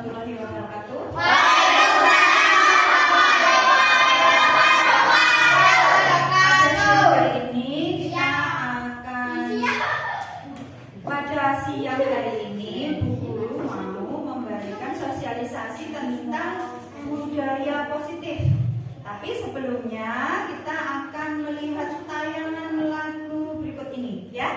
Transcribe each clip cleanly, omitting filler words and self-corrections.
warahmatullahi wabarakatuh. Pada siang hari ini Bu Guru mau memberikan sosialisasi tentang budaya positif. Tapi sebelumnya kita akan melihat tayangan lagu berikut ini, ya.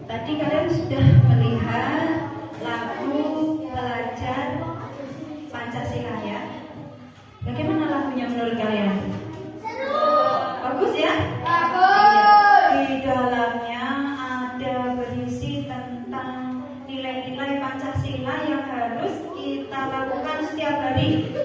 Tadi kalian sudah melihat lagu pelajar Pancasila, ya. Bagaimana lagunya menurut kalian? Seru. Bagus, ya? Bagus. Di dalamnya ada berisi tentang nilai-nilai Pancasila yang harus kita lakukan setiap hari.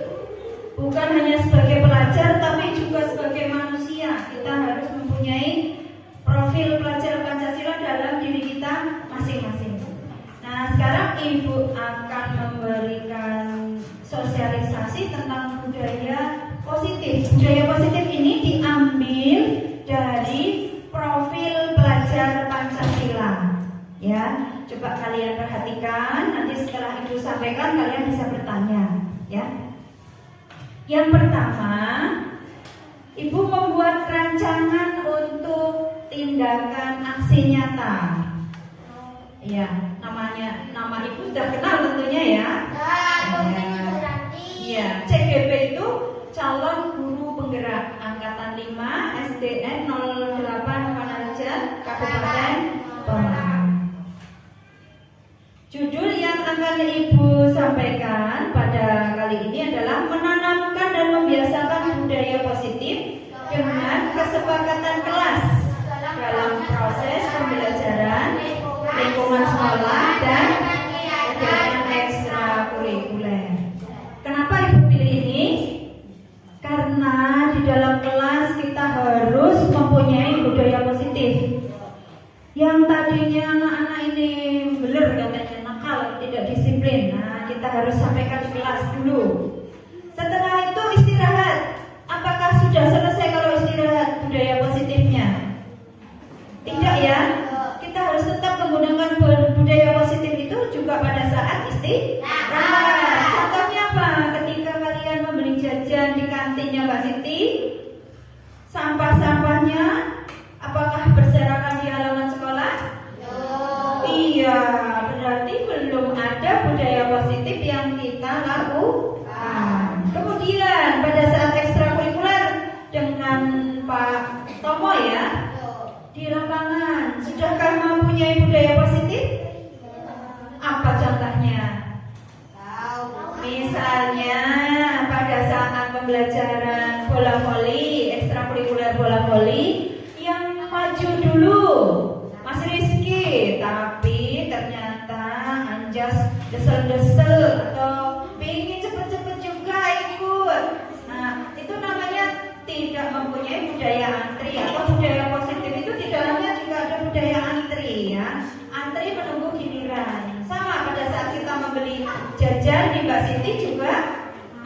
Bukan hanya sebagai pelajar, tapi juga sebagai manusia. Kita harus mempunyai profil pelajar Pancasila dalam diri kita masing-masing. Nah, sekarang Ibu akan memberikan sosialisasi tentang budaya positif. Budaya positif ini diambil dari profil pelajar Pancasila. Ya, coba kalian perhatikan. Nanti setelah Ibu sampaikan, kalian bisa bertanya. Ya. Yang pertama, Ibu membuat rancangan untuk tindakan aksi nyata. Ya, nama Ibu sudah kenal tentunya, ya. Iya, CGP itu calon guru penggerak angkatan 5 SDN 08 Panaja Kabupaten Pemalang. Judul yang akan Ibu sampaikan pada kali ini adalah menanamkan dan membiasakan budaya positif dengan kesepakatan kelas dalam proses pembelajaran dulu. Setelah itu istirahat. Apakah sudah selesai kalau istirahat budaya positifnya? Tidak ya. Kita harus tetap menggunakan budaya positif itu juga pada saat istirahat. Contohnya apa? Ketika kalian membeli jajan di kantinnya Mbak Siti, sampah-sampahnya apakah berserakan di halaman sekolah? Iya, berarti belum ada budaya positif yang kita lakukan. Kemudian pada saat ekstrakurikuler dengan Pak Tomo ya, di lapangan, sudahkah mempunyai budaya positif? Apa contohnya? Misalnya pada saat pembelajaran bola voli, ekstrakurikuler bola voli, yang maju dulu Mas Rizky, tapi ternyata anjas desel-desel atau pengen cepet-cepet juga ikut. Nah, itu namanya tidak mempunyai budaya antri atau budaya positif. Itu di dalamnya juga ada budaya antri ya. Antri menunggu giliran. Sama pada saat kita membeli jajan di Mbak Siti juga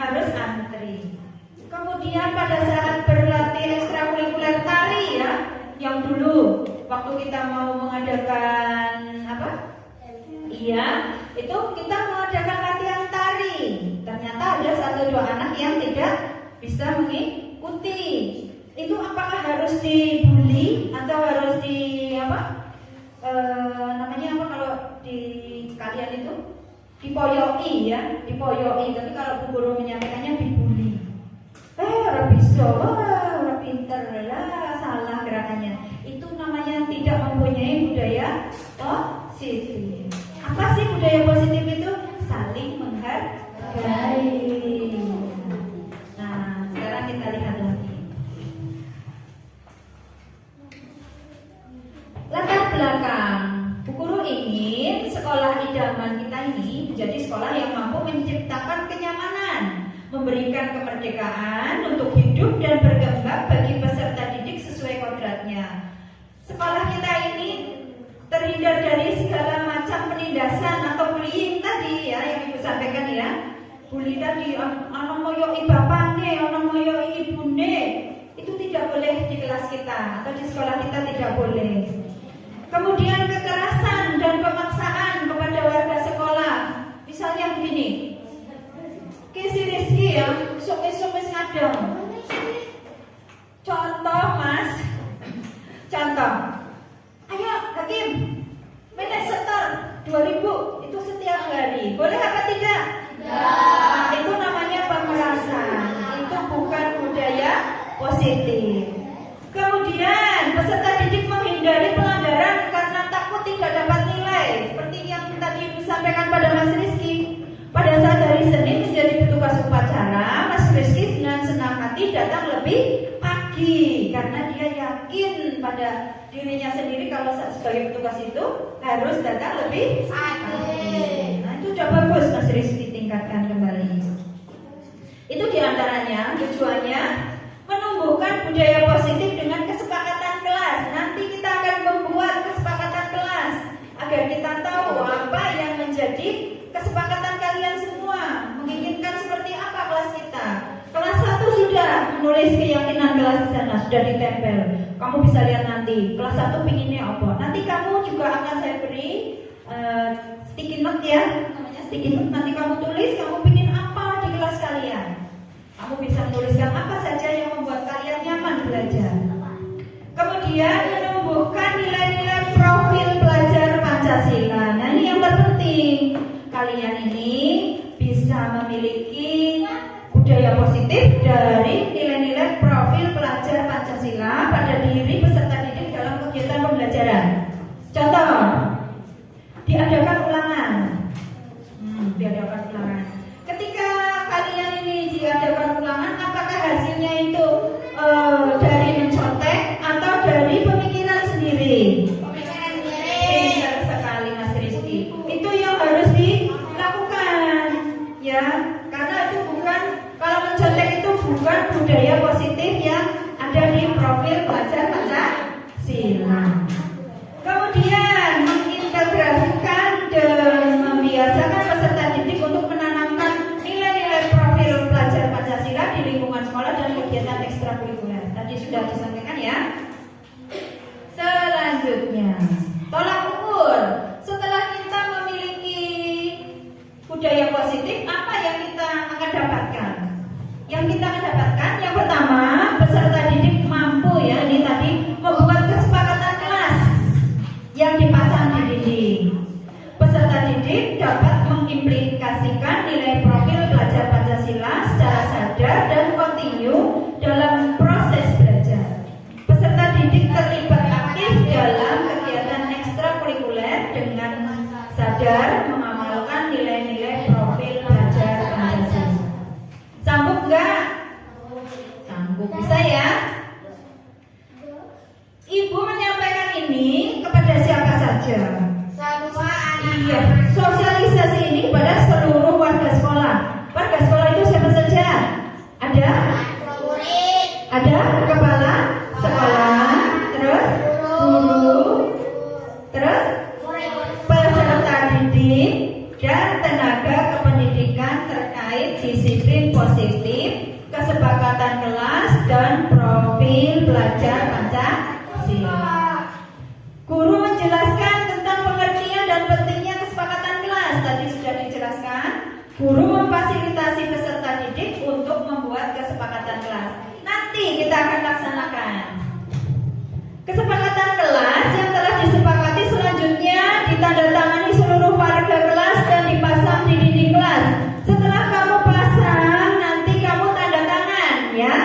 harus antri. Kemudian pada saat berlatih ekstrakurikuler tari ya, yang dulu waktu kita mau mengadakan apa? Iya, itu kita mengadakan latihan tari. Ternyata ada 1-2 anak yang tidak bisa mengikuti. Itu apakah harus dibully atau harus di apa? Namanya apa kalau di kalian itu? Dipoyoki ya, dipoyoki. Tapi kalau Bu Guru menyampaikannya dibully. Orang bisa, orang pinter lah, salah gerakannya. Itu namanya tidak mempunyai budaya positif. Apa sih budaya positif itu? Saling menghargai. Nah, sekarang kita lihat lagi. Latar belakang. Bu Guru ingin sekolah idaman kita ini menjadi sekolah yang mampu menciptakan kenyamanan, memberikan kemerdekaan untuk hidup dan berkembang bagi peserta didik sesuai kodratnya. Sekolah kita ini terhindar dari segala macam penindasan atau bullying tadi ya, yang Ibu sampaikan ya. Bully tadi, ana moyoki bapakne, ana moyoki ibune, itu tidak boleh di kelas kita atau di sekolah kita tidak boleh. Kemudian kekerasan dan pemaksaan kepada warga sekolah. Misalnya begini, si Rizky ya, esok-esok wis ngadang. Contoh Mas, contoh. Ayo Hakim, minta setor 2.000 itu setiap hari. Boleh apa tidak? Nah, itu namanya pemerasan. Itu bukan budaya positif. Kemudian peserta didik menghindari pelanggaran karena takut tidak dapat nilai. Seperti yang tadi Ibu sampaikan pada Mas Rizky. Pada saat hari Senin menjadi petugas upacara, Mas Rizky dengan senang hati datang lebih pagi karena dia yakin pada dirinya sendiri kalau sebagai petugas itu harus datang lebih pagi. Nah, itu sudah bagus Mas Rizky, tingkatkan kembali. Itu diantaranya tujuannya menumbuhkan budaya positif dengan kesepakatan kelas. Nanti kita akan membuat kesepakatan kelas agar kita tahu apa yang menjadi kesepakatan kalian semua, menginginkan seperti apa kelas kita. Kelas 1 sudah menulis keyakinan kelas di sana, sudah ditempel. Kamu bisa lihat nanti kelas 1 pinginnya apa. Nanti kamu juga akan saya beri sticky note ya, namanya sticky note. Nanti kamu tulis kamu pingin apa di kelas kalian. Kamu bisa menuliskan apa saja yang membuat kalian nyaman belajar. Kemudian menumbuhkan nilai-nilai profil pelajar Pancasila. Nah, ini yang terpenting. Kalian ini bisa memiliki budaya positif dari nilai-nilai profil pelajar Pancasila pada diri peserta didik dalam kegiatan pembelajaran. Contoh, diadakan ulangan. Diadakan ulangan. Ketika kalian ini diadakan ulangan, apakah hasilnya itu dari mencontek atau dari pemikiran sendiri? Pemikiran sendiri. Pintar sekali Mas Rizky. Itu yang harus dilakukan, ya. Karena itu bukan, kalau mencontek itu bukan budaya positif yang ada di profil pelajar Pancasila. Kemudian mengintegrasikan dan membiasakan peserta didik untuk menanamkan nilai-nilai tolak ukur. Setelah kita memiliki budaya positif, apa yang kita akan dapatkan? Yang kita akan dapatkan yang pertama, peserta didik mampu ya, ini tadi membuat kesepakatan kelas yang dipasang di dinding. Peserta didik dapat mengimplikasikan nilai profil belajar Pancasila secara sadar dan kontinu dalam proses belajar. Peserta didik terlibat aktif dalam kegiatan ekstrakurikuler dengan sadar mengamalkan nilai-nilai profil belajar Pancasila. Sanggup nggak? Sanggup, bisa ya? Ibu menyampaikan ini kepada siapa saja? Iya, sosialisasi ini pada seluruh warga sekolah. Warga sekolah itu siapa saja? Ada? Ada kepala sekolah, terus guru, terus peserta didik dan tenaga kependidikan terkait disiplin positif, kesepakatan kelas dan profil belajar Pancasila. Guru menjelaskan tentang pengertian dan pentingnya kesepakatan kelas. Tadi sudah dijelaskan. Guru memfasilitasi peserta didik untuk membuat kesepakatan kelas. Nanti kita akan laksanakan kesepakatan kelas yang telah disepakati, selanjutnya ditandatangani seluruh warga kelas dan dipasang di dinding kelas. Setelah kamu pasang, nanti kamu tanda tangan ya.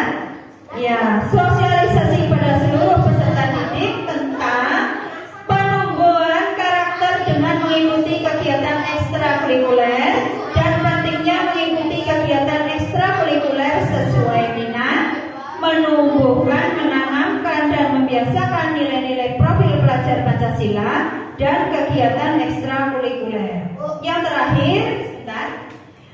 Ya, sosialisasi pada seluruh peserta didik tentang penumbuhan karakter dengan mengikuti kegiatan ekstrakurikuler dan pentingnya mengikuti kegiatan ekstrakurikuler sesuai minat, menumbuhkan, menanamkan dan membiasakan nilai-nilai profil pelajar Pancasila dan kegiatan ekstrakurikuler. Yang terakhir,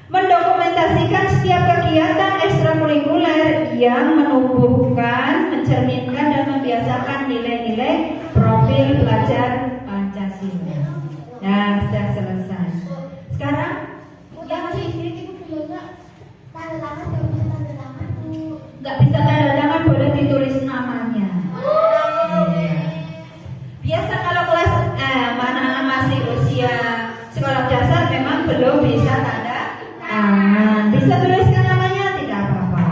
mendokumentasikan setiap kegiatan ekstrakurikuler yang menumbuhkan, mencerminkan dan membiasakan nilai-nilai profil pelajar Pancasila. Nah, sudah selesai. Sekarang yang masih nggak bisa tanda tangan, boleh ditulis namanya. Biasa kalau kelas anak-anak masih usia sekolah dasar memang belum bisa tanda tangan. Bisa tuliskan namanya, tidak apa-apa.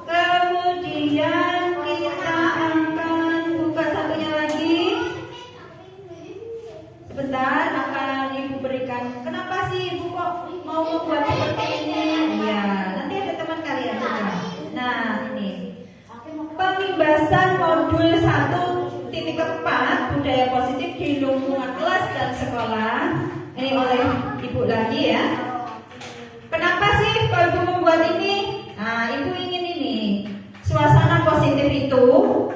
Kemudian kita akan buka satunya lagi. Sebentar akan Ibu berikan. Kenapa sih Ibu kok mau membuat seperti ini? Ya, nanti ada teman kalian juga. Nah, ini pembahasan modul 1.4 budaya positif di lingkungan kelas dan sekolah. Ini oleh Ibu lagi ya. Kenapa sih kalau Ibu membuat ini? Nah, Ibu ingin ini. Suasana positif itu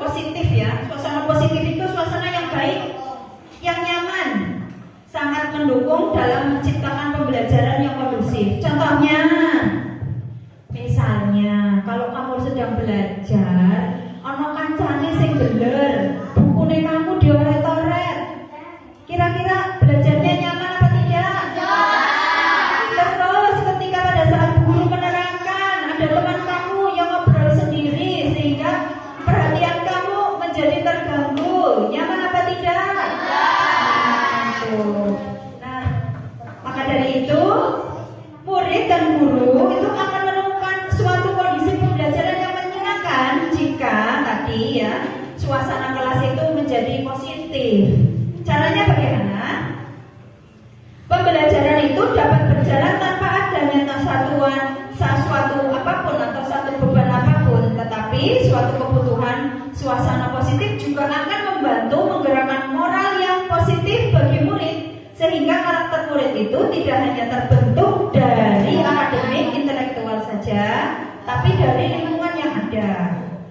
positif ya. Suasana positif itu suasana yang baik, yang nyaman, sangat mendukung dalam menciptakan pembelajaran yang kondusif. Contohnya, misalnya kalau kamu sedang belajar, ono kancane sing bener, bukune kamu dioret-oret. Kira-kira belajarnya nyaman apa tidak? Terus ketika pada saat guru menerangkan, ada teman kamu yang ngobrol sendiri sehingga perhatian kamu menjadi terganggu. Nyaman apa tidak? Nah, maka dari itu murid dan guru itu akan menemukan suatu kondisi pembelajaran yang menyenangkan jika tadi ya suasana kelas itu menjadi positif. Caranya bagaimana? Pembelajaran itu dapat berjalan tanpa adanya sesuatu apapun atau satu beban apapun, tetapi suatu kebutuhan suasana positif juga akan membantu menggerakkan moral yang positif bagi murid, sehingga karakter murid itu tidak hanya terbentuk dari akademik intelektual saja, tapi dari lingkungan yang ada.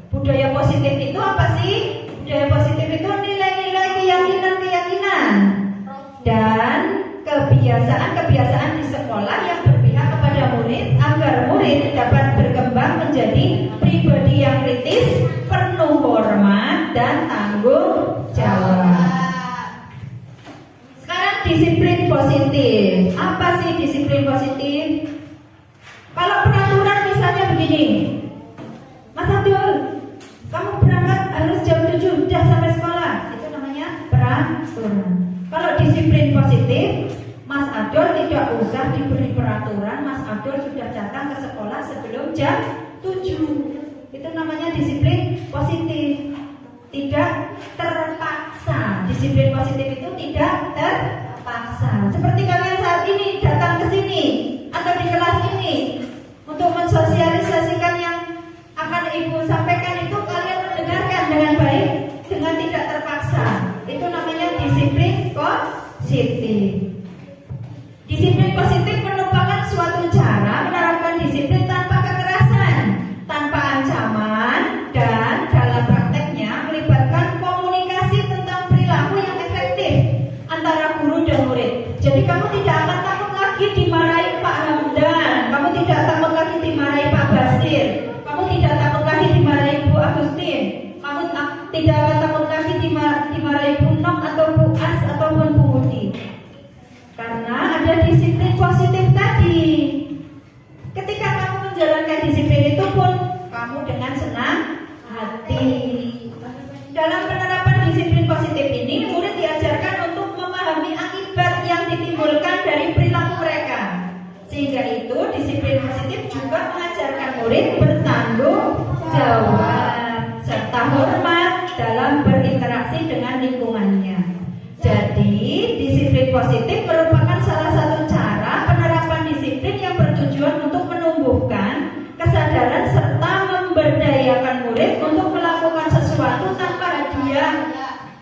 Budaya positif itu apa sih? Budaya positif itu nilai-nilai keyakinan dan kebiasaan-kebiasaan di sekolah yang berpihak kepada murid agar murid dapat berkembang menjadi pribadi yang kritis, penuh hormat dan tanggung jawab. Sekarang disiplin positif. Apa sih disiplin positif? Kalau peraturan misalnya begini, Mas Abdul, kamu berangkat harus jam 7, udah sampai peraturan. Kalau disiplin positif, Mas Adol tidak usah diberi peraturan, Mas Adol sudah datang ke sekolah sebelum jam 7. Itu namanya disiplin positif. Tidak terpaksa. Disiplin positif itu tidak terpaksa. Seperti kalian saat ini datang ke sini atau di kelas ini untuk mensosialisasikan yang akan Ibu sampaikan itu, kalian mendengarkan dengan baik, dengan tidak terpaksa. Itu namanya disiplin positif. Disiplin positif merupakan suatu cara menerapkan disiplin tanpa kekerasan, tanpa ancaman, dan dalam prakteknya melibatkan komunikasi tentang perilaku yang efektif antara guru dan murid. Jadi kamu tidak akan takut lagi dimarahi Pak Hamdan, kamu tidak takut lagi dimarahi Pak Basir, kamu tidak takut lagi dimarahi Bu Agustin, kamu tidak akan takut lagi dimarahi Bu Nok atau Bu As ataupun Bu Udi. Karena ada disiplin positif tadi. Ketika kamu menjalankan disiplin itu pun kamu dengan senang hati. Dalam penerapan disiplin positif ini, murid diajarkan untuk memahami akibat yang ditimbulkan dari perilaku mereka. Sehingga itu disiplin positif juga mengajarkan murid bertanggung jawab serta hormat dalam berinteraksi dengan lingkungannya. Jadi, disiplin positif merupakan salah satu cara penerapan disiplin yang bertujuan untuk menumbuhkan kesadaran serta memberdayakan murid untuk melakukan sesuatu tanpa hadiah,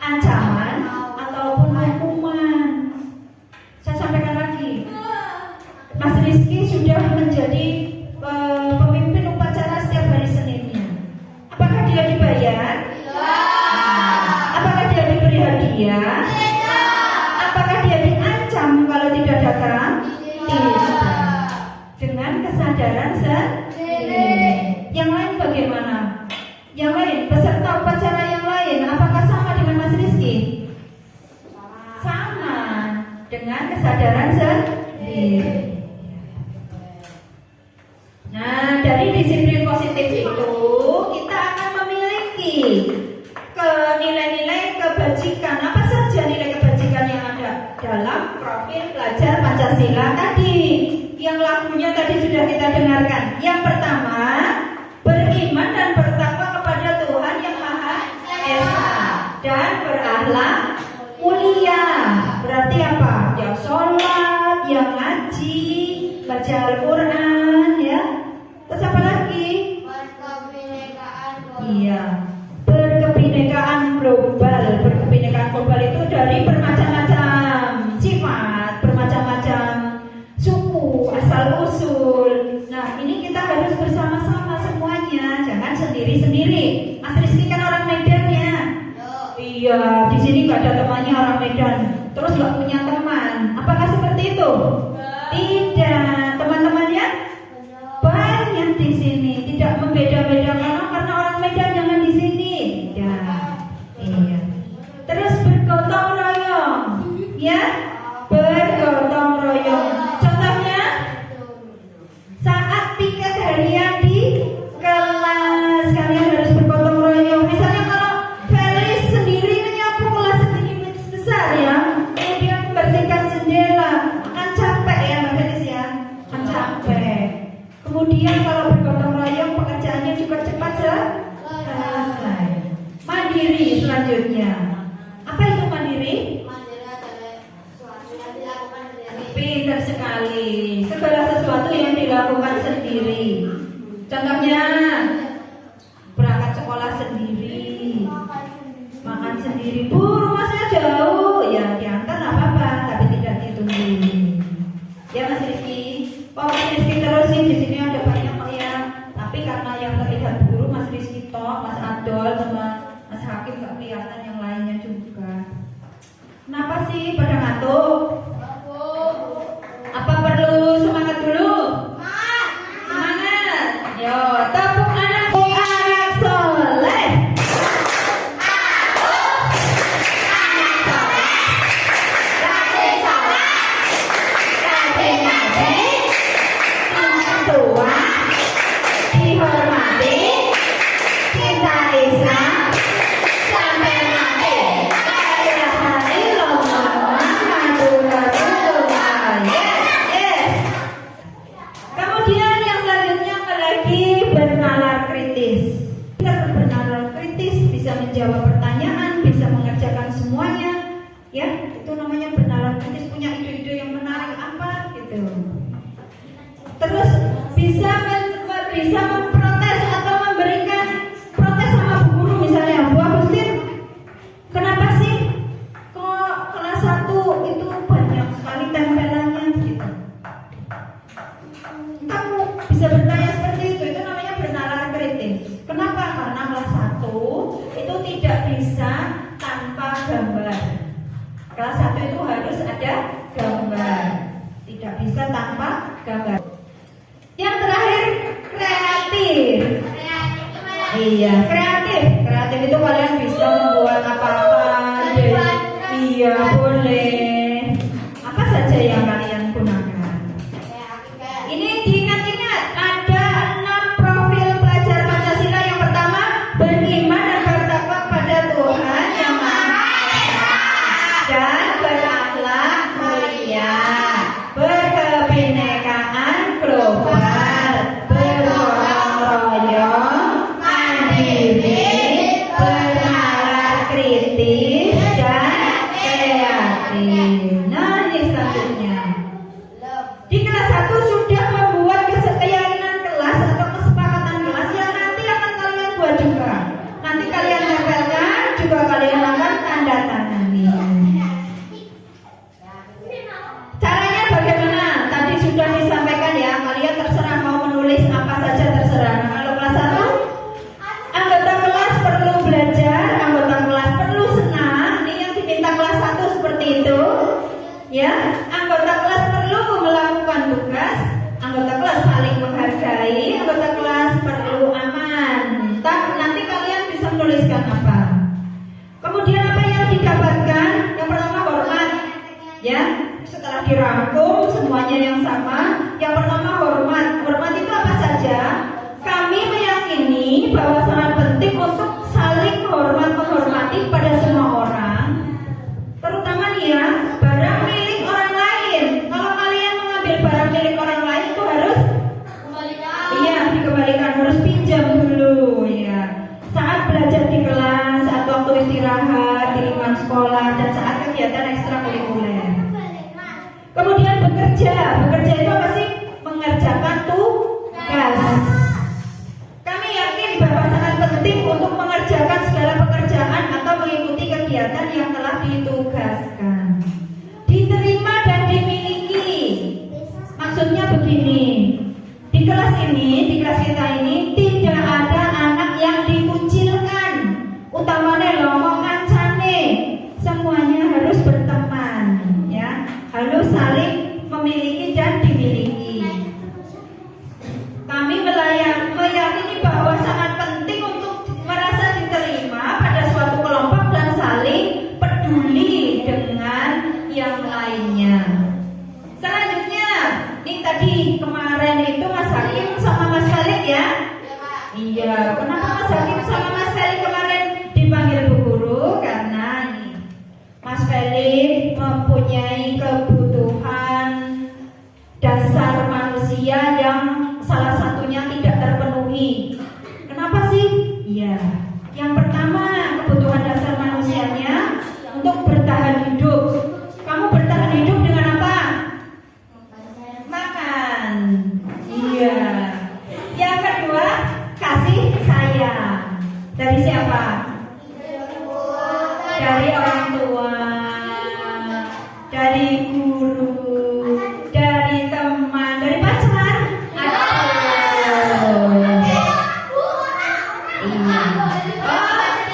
ancaman, ataupun hukuman. Saya sampaikan lagi, Mas Rizky sudah menjadi pemimpin upacara setiap hari Seninnya. Apakah dia dibayar? Apakah dia diberi hadiah? Apakah dia diancam kalau tidak datang? Tidak. Dengan kesadaran sendiri. Yang lain bagaimana? Yang lain, peserta upacara yang lain, apakah sama dengan Mas Rizky? Sama. Dengan kesadaran sendiri. Nah, dari disiplin positif itu kita akan memiliki nilai-nilai kebajikan. Apa saja nilai kebajikan yang ada dalam profil pelajar Pancasila tadi, yang lagunya tadi sudah kita dengarkan. Yang pertama, beriman dan bertakwa kepada Tuhan yang Maha Esa dan berakhlak mulia. Berarti apa? Yang sholat, yang ngaji, baca Al-Quran, ya. Terus apa lagi? Iya, berkebinekaan global. Berkebinekaan global itu dari bermacam-macam sifat, bermacam-macam suku, asal usul. Nah, ini kita harus bersama-sama semuanya, jangan sendiri-sendiri. Mas Rizky kan orang Medan ya. Iya, di sini nggak ada temannya orang Medan, terus nggak punya teman. Apakah seperti itu? Tidak, teman-temannya banyak di sini. Tidak membeda-bedakan karena orang Medan jangan di sini. Tidak. Iya. Terus bergotong royong, ya, bergotong royong. Contohnya saat piket harian di kelas, kalian harus bergotong royong. Misalnya kalau Felis sendiri menyapu kelas sedikit besar ya, kemudian membersihkan jendela, kan capek ya Mbak Felis ya, kan capek. Kemudian kalau bergotong royong pekerjaannya juga cepat selesai. Mandiri selanjutnya. Apa itu mandiri? Pintar sekali. Segala sesuatu yang dilakukan sendiri. Contohnya berangkat sekolah sendiri, makan sendiri. Bu, rumah saya jauh, ya diantar nggak apa-apa, tapi tidak ditungguin. Ya Mas Rizky, Pak Mas Rizky terusin di sini ada banyak ya. Tapi karena yang terlihat guru Mas Rizky toh, Mas Adol sama Mas Hakim nggak kelihatan yang lainnya juga. Kenapa sih pada ngantuk? Apa perlu semangat dulu? Semangat. Yo, tepuk anak soleh. bisa menjawab pertanyaan, bisa mengerjakan semuanya. Ya, itu namanya bernalar kritis, punya ide-ide yang menarik apa gitu. Terus bisa memprotes atau memberikan protes sama bu guru, misalnya, Bu Agustin, kenapa sih kok kelas 1 itu banyak sekali tempelannya gitu. Kamu bisa bertanya seperti itu namanya bernalar kritis. Kenapa? Karena kelas 1 itu tidak bisa tanpa gambar. Kelas 1 itu harus ada gambar, tidak bisa tanpa gambar. Yang terakhir, kreatif. Iya, kreatif itu kalian bisa membuat apa-apa. Iya, boleh. Apa saja yang kalian gunakan. Ini diingat-ingat, ada 6 profil pelajar Pancasila. Yang pertama, beriman dan bertakwa pada Tuhan Yang Maha Esa dan berakhlak mulia, berkebinekaan global, bergotong royong, mandiri, bernalar kritis dan kreatif. Nah, ini selanjutnya. Di kelas 1 sudah membuat keyakinan kelas atau kesepakatan kelas yang nanti akan kalian buat juga. Nanti kalian tempelkan, juga kalian akan tanda tangani. Caranya bagaimana? Tadi sudah disampaikan ya, kalian terserah mau menulis apa saja terserah. Nah, kalau kelas 1, anggota kelas perlu belajar, anggota kelas perlu senang. Ini yang diminta kelas 1 seperti itu. Ya, anggota kelas perlu melakukan tugas, anggota kelas saling menghargai, anggota kelas perlu aman. Nanti kalian bisa menuliskan apa. Kemudian apa yang didapatkan? Yang pertama hormat. Ya, setelah dirangkum semuanya yang sama. Yang pertama hormat. Hormat itu apa saja? Kami meyakini bahwa sangat penting untuk saling menghormati pada semua orang. Terutama nih ya, barang milik orang lain. Kalau kalian mengambil barang milik orang lain itu harus dikembalikan, harus pinjam dulu ya. Saat belajar di kelas, saat waktu istirahat, di lingkungan sekolah, dan saat kegiatan ekstrakurikuler. Kemudian bekerja itu apa sih? Mengerjakan tugas. Kami yakin bahwa sangat penting untuk mengerjakan segala pekerjaan atau mengikuti kegiatan yang telah ditugaskan. Diterima dan dimiliki. Maksudnya begini, di kelas kita ini tidak ada anak yang dikucilkan, utamanya lomong kancane. Semuanya harus berteman, ya, harus saling memiliki dan dimiliki. Kami meyakini bahwa sangat penting untuk merasa diterima pada suatu kelompok dan saling peduli dengan yang lainnya. Selanjutnya, ini tadi kemarin itu Mas Hakim sama Mas Khalid ya? Iya, kenapa Mas Hakim sama Mas Khalid kemarin dipanggil Bu Guru? Karena ini Mas Khalid mempunyai kebutuhan dasar manusia yang salah satunya tidak terpenuhi. Kenapa sih? Iya, yang pertama kebutuhan dasar manusianya untuk bertahan hidup. Kamu bertahan hidup dengan apa? Makan. Iya. Yang kedua, kasih sayang. Dari siapa? Dari orang tua, dari guru, dari teman, dari pacar.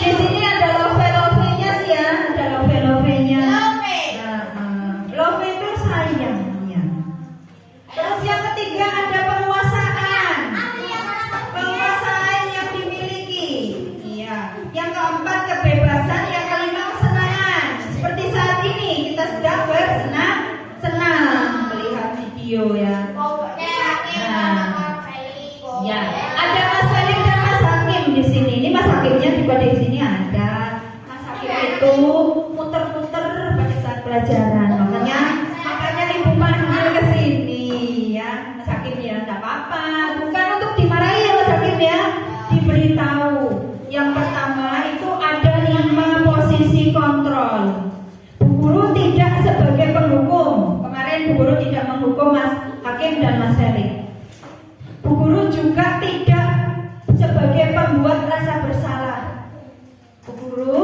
Di sini ada love-nya sih ya, ada love-nya. Love itu sayangnya. Terus yang ketiga ada penguasaan yang dimiliki. Iya. Yang keempat kebebasan, yang kelima kesenangan. Seperti saat ini kita sedang bersenang-senang melihat video ya. Ya, ada Mas Felix dan Mas Hakim di sini. Ini Mas Hakimnya juga di sini ada. Mas Hakim itu muter-muter pada saat pelajaran. Makanya Ibu panggil ke sini ya, Mas Hakim ya, enggak apa-apa. Bukan untuk dimarahi ya Mas Hakim ya, diberitahu. Yang pertama itu dan Mas Ferry. Bu Guru juga tidak sebagai pembuat rasa bersalah. Bu Guru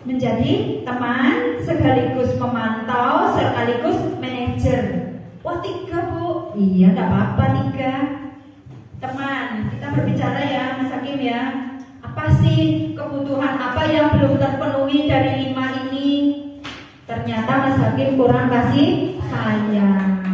menjadi teman sekaligus pemantau sekaligus manajer. Wah 3 Bu. Iya tidak apa-apa 3. Teman, kita berbicara ya Mas Hakim ya. Apa sih kebutuhan apa yang belum terpenuhi dari 5 ini? Ternyata Mas Hakim kurang kasih sayang.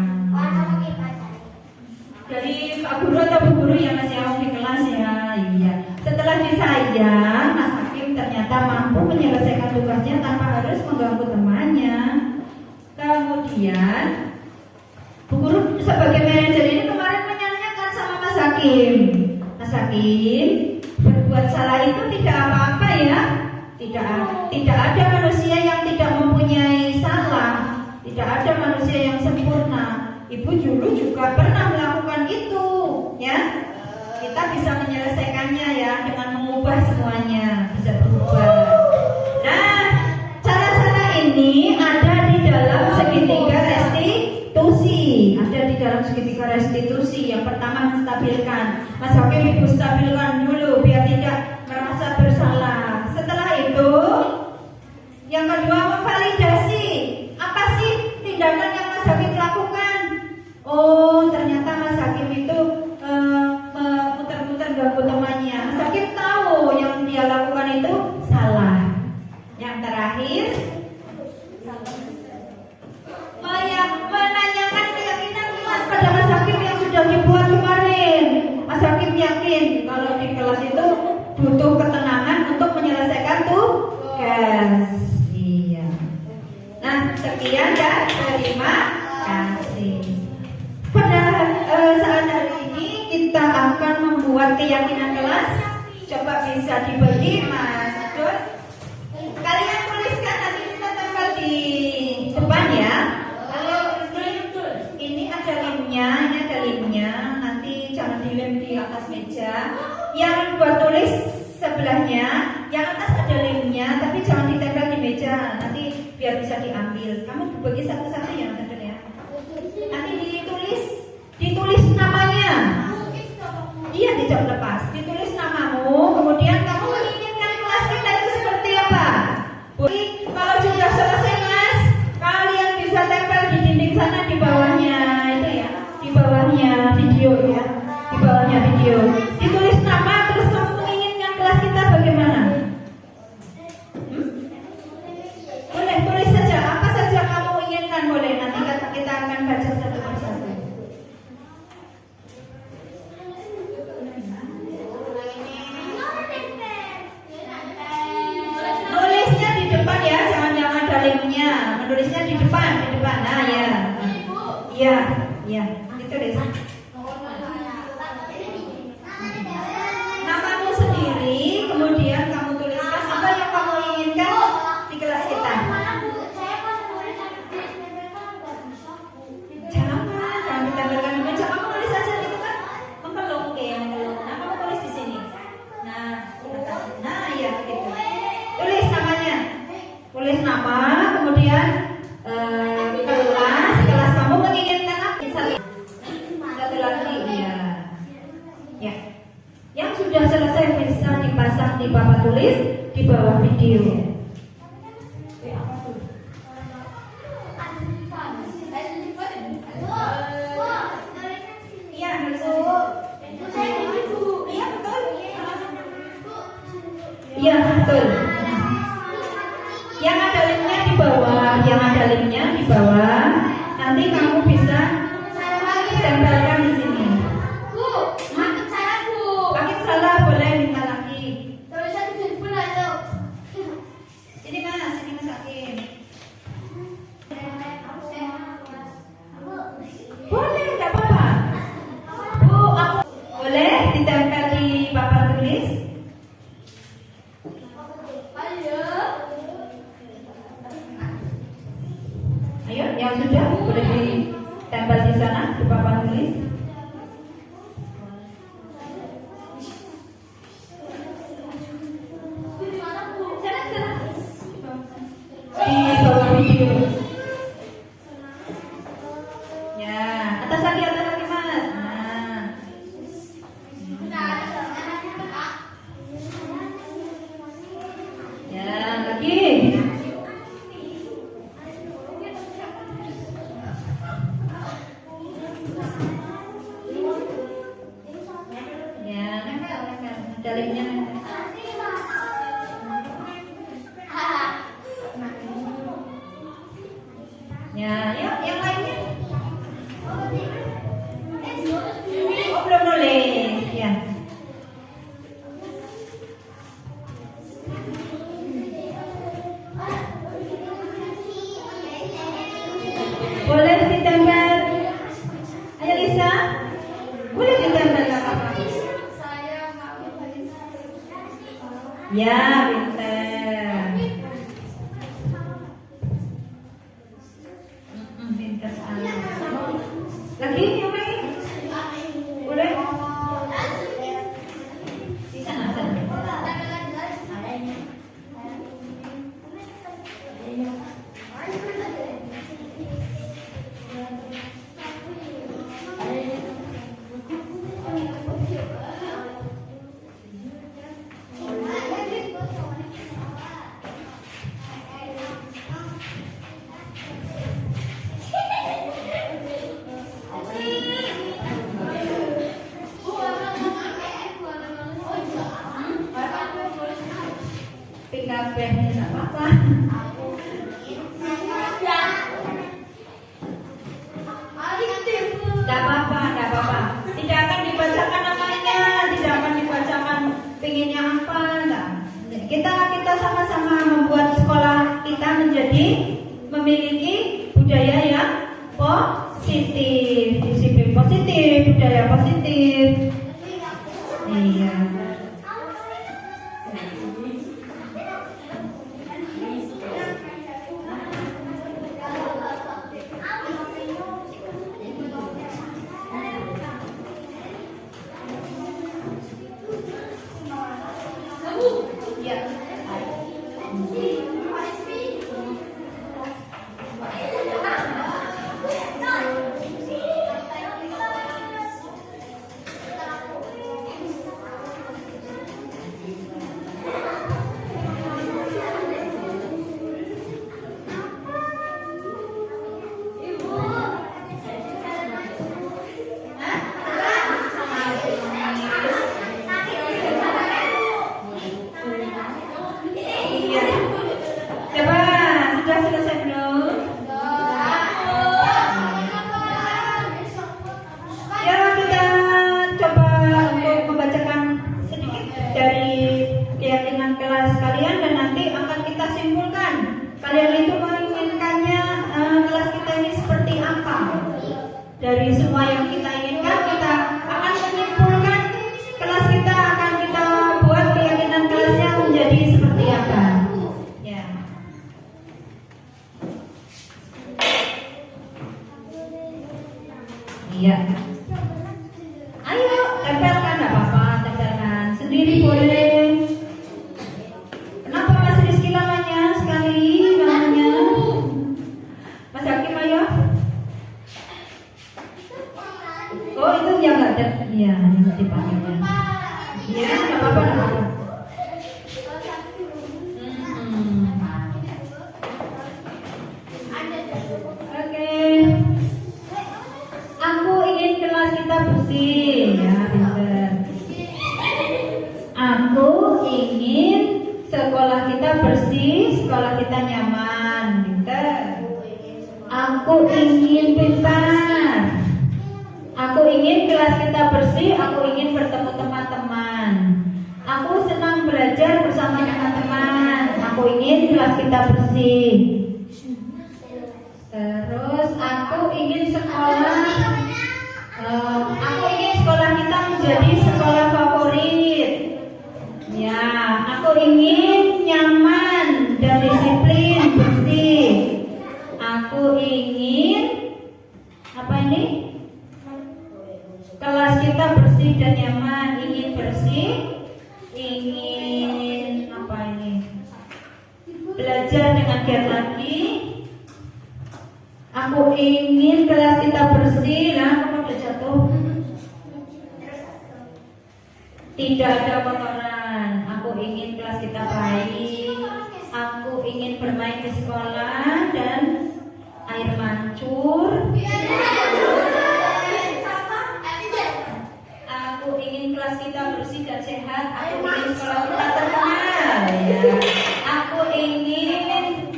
Dari Pak Guru atau Bu Guru yang masih mau di kelas ya. Iya. Setelah disayang, Mas Hakim ternyata mampu menyelesaikan tugasnya tanpa harus mengganggu temannya. Kemudian Bu Guru sebagai manajer ini kemarin menanyakan sama Mas Hakim. Mas Hakim, berbuat salah itu tidak apa-apa ya. Tidak ada manusia yang tidak mempunyai salah. Tidak ada manusia yang sempurna. Ibu dulu juga pernah melakukan itu, ya. Kita bisa menyelesaikannya ya dengan mengubah semuanya, bisa berubah. Nah, cara-cara ini ada di dalam segitiga restitusi. Ada di dalam segitiga restitusi. Yang pertama menstabilkan. Mas Hakim Ibu stabilkan dulu biar tidak merasa bersalah. Setelah itu, yang kedua memvalidasi. Apa sih tindakan yang Mas Hakim lakukan? Oh, ternyata Mas Hakim itu muter-muter ganggu temannya. Mas Hakim tahu yang dia lakukan itu salah. Yang terakhir, menanyakan keyakinan kelas pada Mas Hakim yang sudah dibuat kemarin. Mas Hakim yakin kalau di kelas itu butuh ketenangan untuk menyelesaikan tugas. Iya. Nah, sekian ya. Terima kasih. Pada saat hari ini kita akan membuat keyakinan kelas. Coba bisa dibagi Mas Abdul. Kalian tuliskan nanti kita tempel di depan ya. Ini ada limnya, nanti jangan dilem di atas meja. Yang buat tulis sebelahnya, yang atas ada limnya, tapi jangan ditempel di meja. Nanti biar bisa diambil. Kamu bagi satu-satu ya Mas Abdul ya. Nanti ditulis namanya. Iya, di jam lepas. Ditulis namamu, kemudian kamu menginginkan kelas kita itu seperti apa? Kalau sudah selesai Mas, kalian bisa tempel di dinding sana di bawahnya itu ya, di bawahnya video ya, di bawahnya video. Ditulis nama, terus kamu menginginkan kelas kita bagaimana? Boleh tulis saja, apa saja kamu inginkan boleh. Nanti kita akan baca satu persatu. Nulisnya di depan ya, jangan ada linknya. Menulisnya di depan. Nah ya, iya, ditulis. Namamu sendiri, kemudian kamu tuliskan apa yang kamu inginkan di kelas kita. Jangan ditempelkan di meja. Kamu tulis aja gitu kan, mengkelung. Nah, kamu tulis di sini. Nah, ya gitu. Tulis namanya. Tulis nama, kemudian kelas kamu menginginkan apa? Satu lagi, ya. Yang sudah selesai bisa dipasang di papan tulis di bawah video. Iya, betul. Iya, betul. Yang ada linknya di bawah. Nanti kamu bisa tempelkan di sini. Makin salah boleh minta lagi. Ini Mas Hakim. Boleh, tidak apa-apa. Bu, aku boleh ditempel di papan tulis. Ayo, yang sudah boleh ditempel di sana di papan tulis. Di bawah video. Ya, atas lagi. lagi. Ya, nempel. Jaringnya nempel. Ya, yuk yang lainnya. Oh, belum nulis. Ya. Boleh ditempel. Ayo Lisa. Boleh ditempel nggak apa-apa. Ya, pinter. Pinter sekali. Lagi yang lain? Boleh? Di sana. PKP nggak apa-apa. Nggak apa-apa. Tidak akan dibacakan namanya, tidak akan dibacakan pengennya apa. Enggak. Kita sama-sama membuat sekolah kita menjadi memiliki budaya yang positif, disiplin positif, budaya positif. Iya. Dari semua yang kita inginkan, kita akan menyimpulkan kelas kita akan kita buat keyakinan kelasnya menjadi seperti apa. Ya. Iya. Ayo, tempelkan, nggak apa-apa, tempelkan sendiri boleh. Kenapa Mas Rizky lamanya sekali namanya? Mas Hakim ayo. Oh itu yang nggak ada, ya yang dipakai. Ya nggak apa-apa, nggak apa-apa. Oke. Aku ingin kelas kita bersih, ya pinter. Aku ingin sekolah kita bersih, sekolah kita nyaman, pinter. Aku ingin pintar. Aku ingin kelas kita bersih, aku ingin bertemu teman-teman. Aku senang belajar bersama teman-teman. Aku ingin kelas kita bersih. Terus aku ingin sekolah. Aku ingin sekolah kita menjadi sekolah favorit. Ya, aku ingin nyaman dan disiplin, bersih. Aku ingin apa ini? Kelas kita bersih dan nyaman, ingin bersih, ingin apa ini? Belajar dengan giat lagi. Aku ingin kelas kita bersih, lah kamu udah jatuh. Tidak ada kotoran. Aku ingin kelas kita baik. Aku bermain di sekolah dan air mancur. Aku ingin kelas kita bersih dan sehat. Aku ingin sekolah kita terkenal. Ya. Aku ingin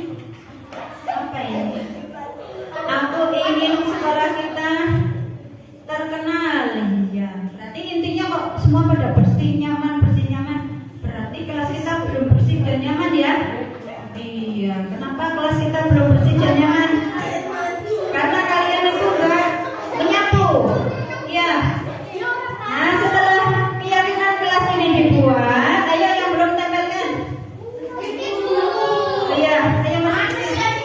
apa ini? Aku ingin sekolah kita terkenal. Ya. Berarti intinya kok semua pada bersih nyaman. Berarti kelas kita belum bersih dan nyaman ya? Iya. Kenapa kelas kita belum bersih dan nyaman? Karena kalian itu enggak menyapu. Iya. Nah, setelah keyakinan kelas ini dibuat, ayo yang belum tempelkan. Iya, ayo masuk.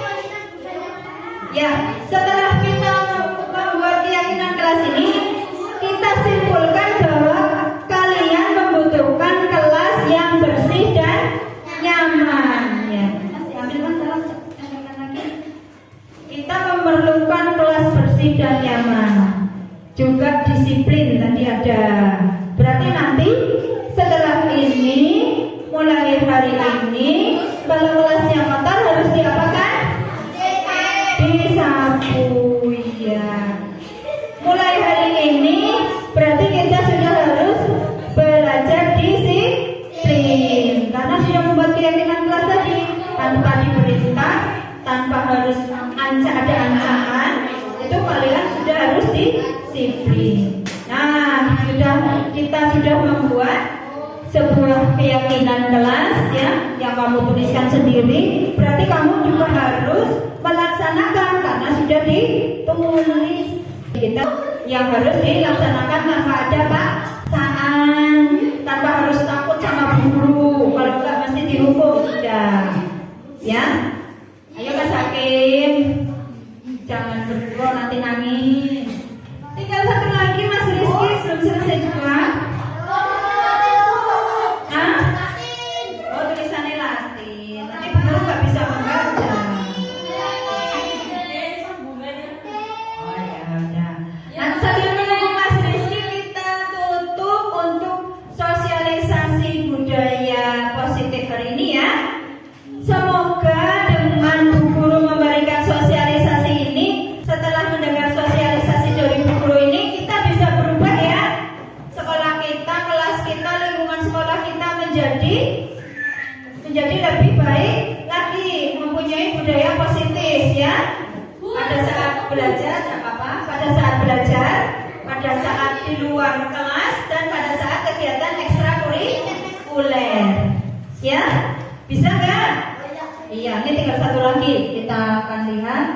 Ya, setelah kita membuat keyakinan kelas ini, kita simpulkan bahwa kalian membutuhkan kelas yang bersih dan nyaman. Ya, masih ambil masalah lagi. Kita memerlukan kelas bersih dan nyaman. Juga disiplin tadi ada. Berarti nanti setelah ini, mulai hari ini, kalau kelasnya kotor harus diapakan? Disapu. Ya. Mulai hari ini berarti kita sudah harus belajar disiplin. Karena sudah membuat keyakinan kelas tadi, tanpa diperintah, tanpa harus ada ancaman, itu kalian sudah harus disiplin. Nah, kita sudah membuat sebuah keyakinan kelas ya, yang kamu tuliskan sendiri. Berarti kamu juga harus melaksanakan karena sudah ditulis. Kita yang harus dilaksanakan tanpa ada paksaan, tanpa harus takut sama guru. Kalau enggak mesti dihukum. Sudah, ya. Ayo Mas Hakim, jangan berdua nanti nangis. Tinggal satu lagi Mas Rizky, belum selesai juga. Hah? Oh, tulisannya Latin. Nanti benar nggak bisa membaca. Oh ya udah. Nah, sambil menunggu Mas Rizky, kita tutup untuk sosialisasi budaya positif hari ini ya. Semoga dengan Bu Guru memberikan sosialisasi ini, setelah mendengar sosialisasi dari Bu Guru ini, kita bisa berubah ya. Sekolah kita, kelas kita, lingkungan sekolah kita menjadi lebih baik lagi, mempunyai budaya positif ya. Pada saat belajar, tidak apa-apa. Pada saat belajar, pada saat di luar kelas, dan pada saat kegiatan ekstrakurikuler. Ya, bisa nggak? Iya, ini tinggal satu lagi. Kita akan lihat.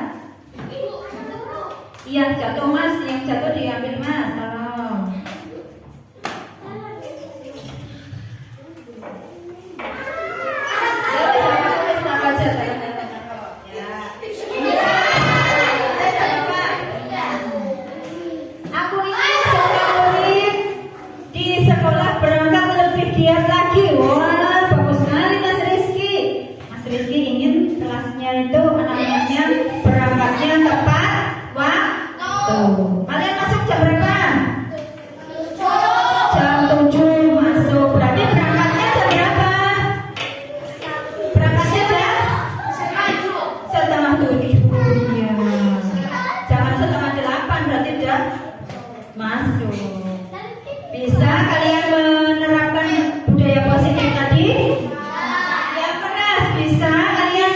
Iya, jatuh Mas. Yang jatuh diambil Mas. Tolong. Aku ingin semua murid di sekolah berangkat lebih giat lagi. Wah, bagus sekali Mas Rizky. Mas Rizky ingin kelasnya itu anak-anaknya berangkatnya tepat waktu. Kalian masuk jam berapa? Jam 7 masuk. Berarti berangkatnya jam berapa? Berangkatnya jam setengah 7. Ya. Jangan setengah 8, berarti udah masuk. Bisa kalian menerapkan budaya positif tadi? Yang keras bisa kalian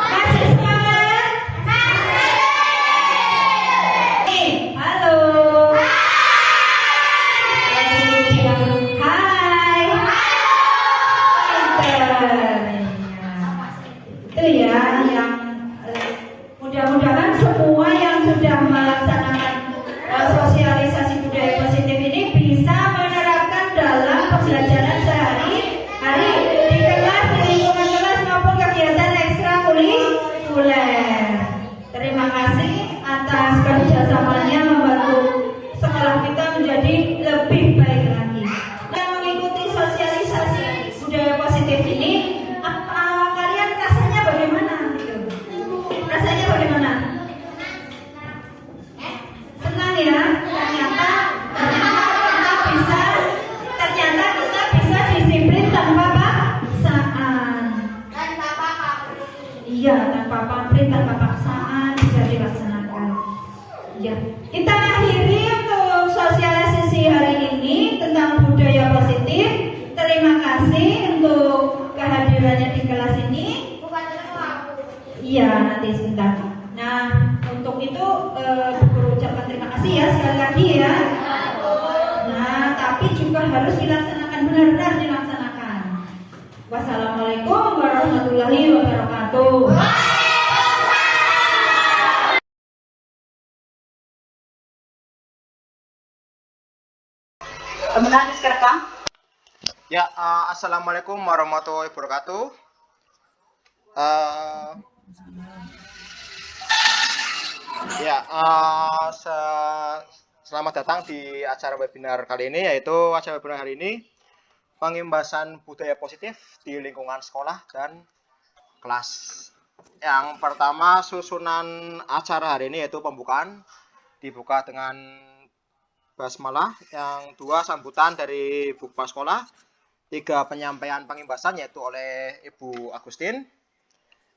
masih semangat? Halo. Hai. Itu ya yang mudah-mudahan semua yang sudah melaksanakan sosialisasi budaya positif ini bisa menerapkan dalam pembelajaran sehari-hari di kelas, di lingkungan kelas maupun kegiatan ekstrakurikuler. Terima kasih atas kerjasamanya membantu sekolah kita menjadi lebih baik lagi. Yang mengikuti sosialisasi budaya positif ini, kalian rasanya bagaimana? Rasanya bagaimana? Senang ya? Ternyata kita bisa disiplin Ya, tanpa pamrih, tanpa paksaan bisa dilaksanakan. Ya, kita akhiri untuk sosialisasi hari ini tentang budaya positif. Terima kasih untuk kehadirannya di kelas ini. Iya, nanti sebentar. Nah, untuk itu guru ucapkan terima kasih ya sekali lagi ya. Nah, tapi juga harus dilaksanakan, benar-benar dilaksanakan. Wassalamualaikum warahmatullahi wabarakatuh. Teman-teman sekarang. Ya, assalamualaikum warahmatullahi wabarakatuh. Selamat datang di acara webinar kali ini, yaitu acara webinar hari ini pengimbasan budaya positif di lingkungan sekolah dan kelas. Yang pertama, susunan acara hari ini yaitu pembukaan, dibuka dengan basmalah. Yang dua, sambutan dari Bu Kepala Sekolah. Tiga, penyampaian pengimbasan yaitu oleh Ibu Agustin.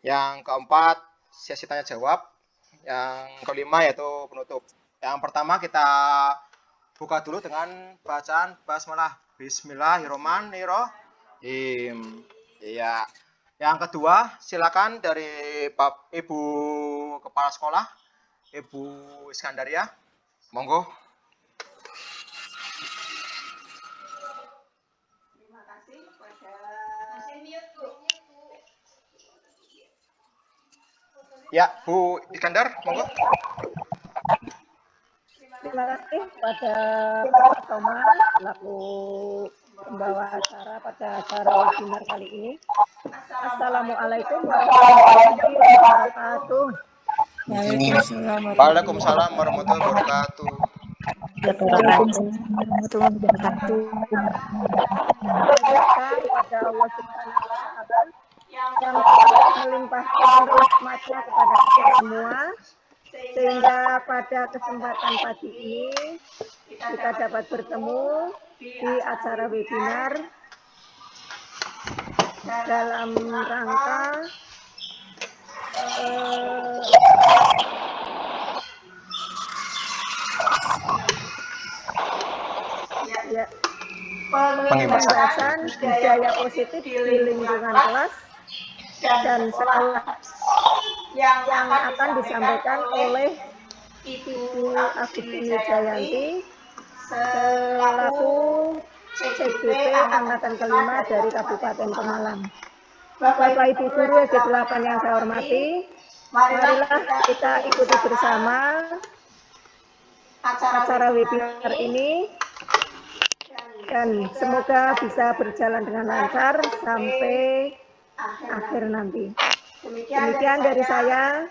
Yang keempat, sesi tanya jawab. Yang kelima yaitu penutup. Yang pertama kita buka dulu dengan bacaan basmalah. Bismillahirrahmanirrahim. Iya. Yang kedua, silakan dari Ibu Kepala Sekolah, Ibu Iskandaria. Monggo. Terima kasih kepada Ya, Bu Iskandar, monggo. Terima kasih pada Pak Soma selaku pembawa acara pada acara webinar kali ini. Assalamualaikum warahmatullahi wabarakatuh. Waalaikumsalam warahmatullahi wabarakatuh. Kepada Allah Subhanahu wa Ta'ala yang melimpahkan rahmatnya kepada kita semua, sehingga pada kesempatan pagi ini kita dapat bertemu di acara webinar dalam rangka pembahasan budaya positif di lingkungan kelas dan sekolah yang akan disampaikan oleh Ibu Agustin Jayanti selaku CGP Angkatan kelima dari Kabupaten Pemalang. Bapak Ibu Guru SD8 yang saya hormati, marilah kita ikuti bersama acara webinar ini dan semoga bisa berjalan dengan lancar sampai akhir nanti. Demikian dari saya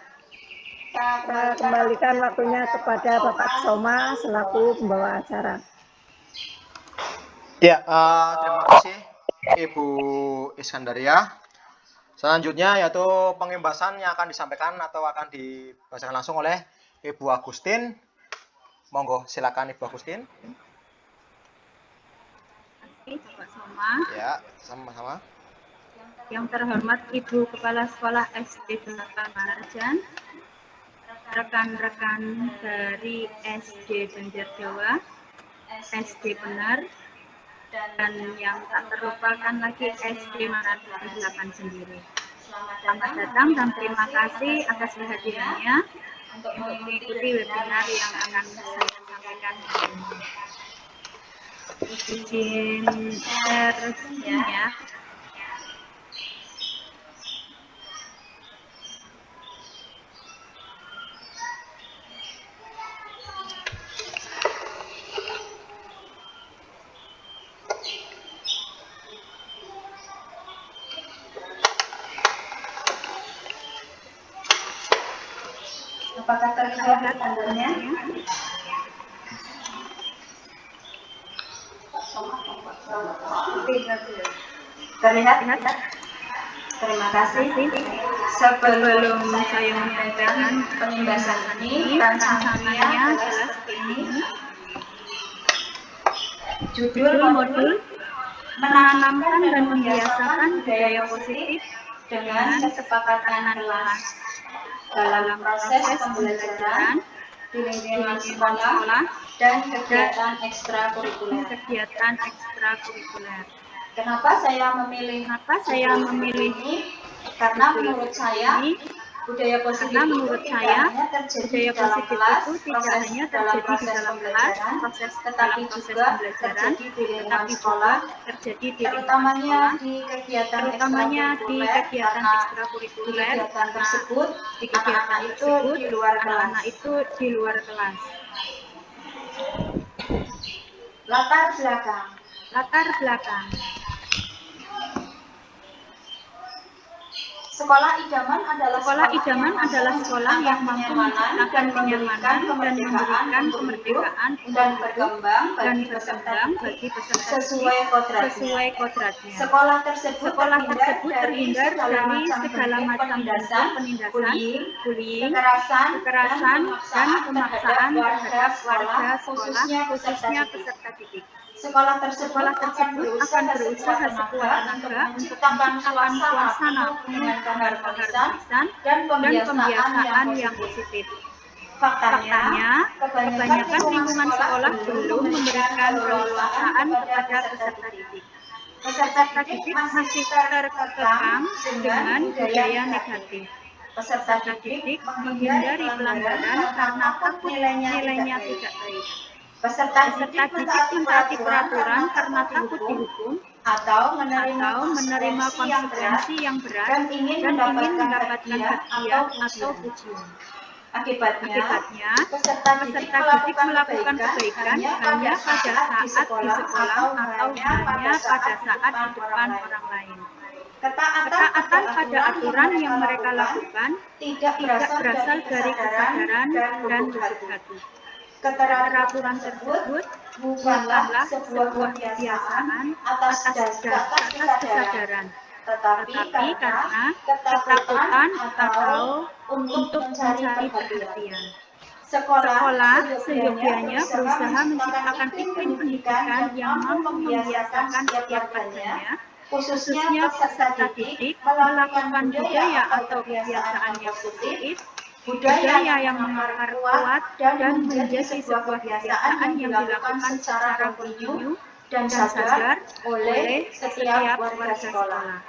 kembalikan waktunya kepada Bapak Soma selaku pembawa acara. Ya, terima kasih Ibu Iskandaria. Selanjutnya yaitu pengimbasan yang akan disampaikan atau akan dibacakan langsung oleh Ibu Agustin. Monggo, silakan Ibu Agustin. Bapak Soma. Ya, sama-sama. Yang terhormat Ibu Kepala Sekolah SD 8 Marjan, rekan-rekan dari SD Banjardewa, SD Benar, dan yang tak terlupakan lagi SD Manado 8 sendiri. Selamat datang dan terima kasih atas kehadirannya untuk mengikuti webinar yang akan saya sampaikan hari ini. Izin share ya. apakah terlihat tandanya? Terlihat? Terima kasih. Sebelum saya menyampaikan pembahasan ini, rancangannya adalah seperti ini. Judul modul menanamkan dan membiasakan budaya positif dengan kesepakatan kelas dalam proses pembelajaran di lingkungan sekolah dan kegiatan ekstrakurikuler. Kenapa saya memilih ini? Karena menurut saya budaya positif itu tidak hanya terjadi di dalam kelas, tetapi juga terjadi di lingkungan sekolah, terutamanya di kegiatan ekstrakurikuler, karena di kegiatan tersebut anak-anak itu di luar kelas. Latar belakang. Sekolah idaman adalah sekolah yang mampu menciptakan kenyamanan, memberikan kemerdekaan dan berkembang bagi peserta sesuai kodratnya. Sekolah tersebut terhindar dari segala macam penindasan, bullying, kekerasan, dan pemaksaan terhadap warga sekolah, khususnya peserta didik. Sekolah tersebut akan berusaha sekuat tenaga untuk menciptakan suasana penuh keharmonisan dan pembiasaan yang positif. Faktanya, kebanyakan lingkungan sekolah belum memberikan keleluasaan kepada peserta didik. Peserta didik masih terkekang dengan budaya negatif. Peserta didik menghindari pelanggaran karena takut nilainya tidak baik. Peserta didik mentaati peraturan karena takut dihukum atau menerima konsekuensi yang berat dan ingin mendapatkan hadiah atau pujian. Akibatnya, peserta didik melakukan kebaikan hanya pada saat di sekolah atau hanya pada saat di depan orang lain. Ketaatan pada aturan yang mereka lakukan tidak berasal dari kesadaran dan lembut hati. Keteraturan tersebut bukanlah sebuah kebiasaan atas dasar kesadaran, tetapi karena ketakutan atau untuk mencari perhatian. Sekolah seyogianya berusaha menciptakan iklim pendidikan yang mampu membiasakan setiap kadernya, khususnya peserta didik, melakukan budaya atau kebiasaan yang positif, budaya yang mengakar kuat dan menjadi sebuah kebiasaan yang dilakukan secara kontinu dan sadar oleh setiap warga sekolah.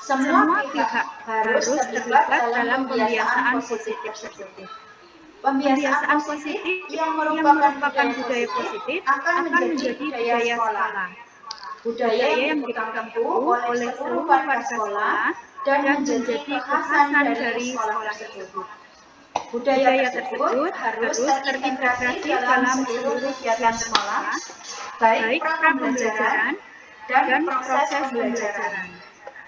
Semua pihak harus terlibat dalam pembiasaan positif tersebut. Pembiasaan positif yang merupakan budaya positif akan menjadi budaya sekolah. Budaya yang dipegang teguh oleh seluruh warga sekolah dan menjadi kekhasan dari sekolah tersebut. Budaya tersebut harus terintegrasi dalam seluruh kegiatan sekolah, baik pra-pembelajaran dan proses pembelajaran.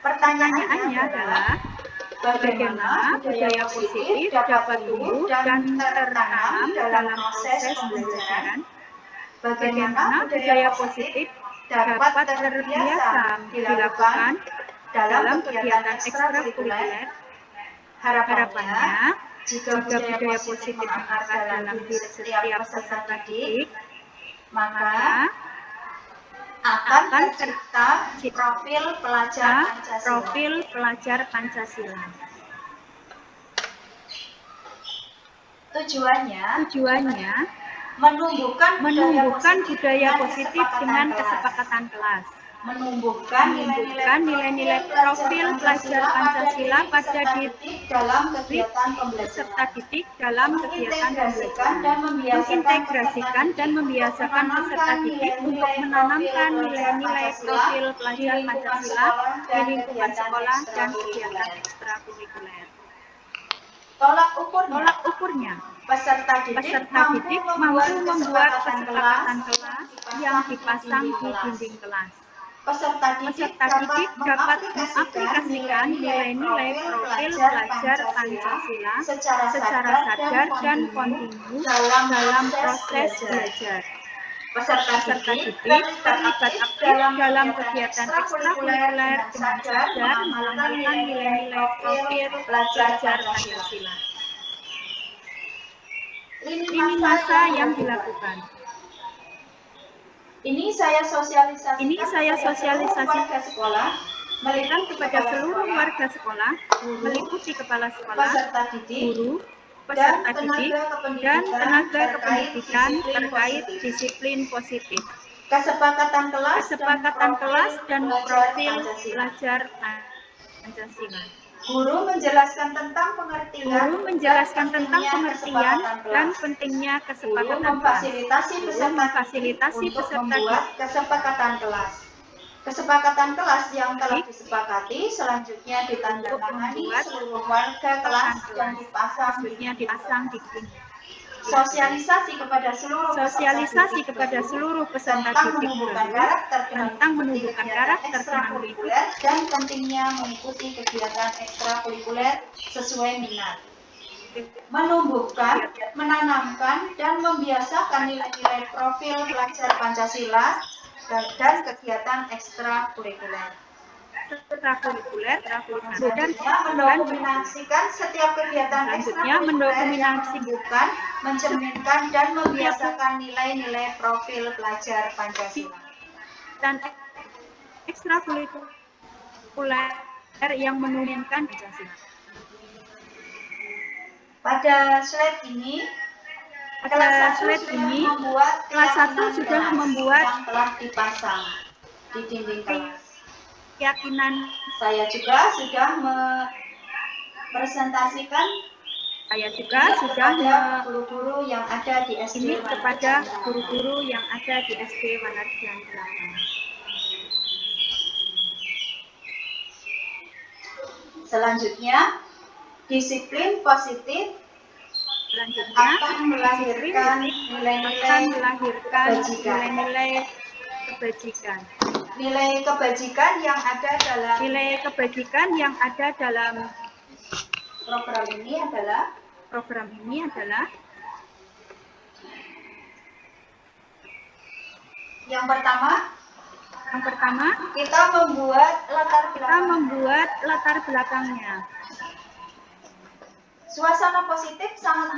Pertanyaannya adalah, bagaimana budaya positif dapat tumbuh dan tertanam dalam proses pembelajaran? Bagaimana budaya positif dapat terbiasa dilakukan dalam kegiatan ekstrakurikuler? Harapannya, jika budaya positif mengakar dalam diri setiap peserta didik, maka akan tercipta profil pelajar Pancasila. Tujuannya menumbuhkan budaya positif dengan kesepakatan kelas. Menumbuhkan nilai-nilai profil pelajar Pancasila pada diri peserta didik dalam kegiatan pembelajaran, mengintegrasikan dan membiasakan peserta didik untuk menanamkan nilai-nilai profil pelajar Pancasila di lingkungan sekolah dan kegiatan ekstrakurikuler. Tolak ukurnya, peserta didik mampu membuat kesepakatan kelas yang dipasang di dinding kelas. Peserta didik dapat mengaplikasikan nilai-nilai profil pelajar Pancasila secara sadar dan kontinu dalam proses belajar. Peserta didik terlibat aktif dalam kegiatan ekstrakurikuler dengan sadar mengamalkan nilai-nilai profil pelajar Pancasila. Lini masa yang dilakukan. Ini saya sosialisasi kepada Melihat kepada seluruh warga sekolah, meliputi kepala sekolah, peserta didik, guru, peserta didik, dan tenaga kependidikan disiplin terkait positif. disiplin positif, Kesepakatan kelas dan profil pelajar Pancasila. Guru menjelaskan tentang pengertian dan pentingnya kesepakatan Guru kelas. memfasilitasi peserta membuat kesepakatan kelas. Kesepakatan kelas yang telah disepakati selanjutnya ditandatangani seluruh warga kelas dan dipasang di dinding. Sosialisasi kepada seluruh peserta didik tentang menumbuhkan karakter ekstrakurikuler dan pentingnya mengikuti kegiatan ekstrakurikuler sesuai minat. Menumbuhkan, menanamkan, dan membiasakan nilai-nilai profil pelajar Pancasila dan kegiatan ekstrakurikuler. Mendokumentasikan setiap kegiatan ekstrakurikuler, menumbuhkan, mencerminkan, dan membiasakan nilai-nilai profil pelajar Pancasila. Dan ekstrakurikuler yang menumbuhkan Pancasila. Pada slide ini, kelas 1 sudah membuat yang telah dipasang di dinding kelas. Keyakinan Saya juga sudah mempresentasikan guru-guru yang ada di SD ini kepada guru-guru yang ada di SD Wanarjan 8. Selanjutnya, disiplin positif akan melahirkan nilai-nilai kebajikan. Nilai kebajikan yang ada dalam program ini adalah yang pertama kita membuat latar belakangnya. Suasana positif sangat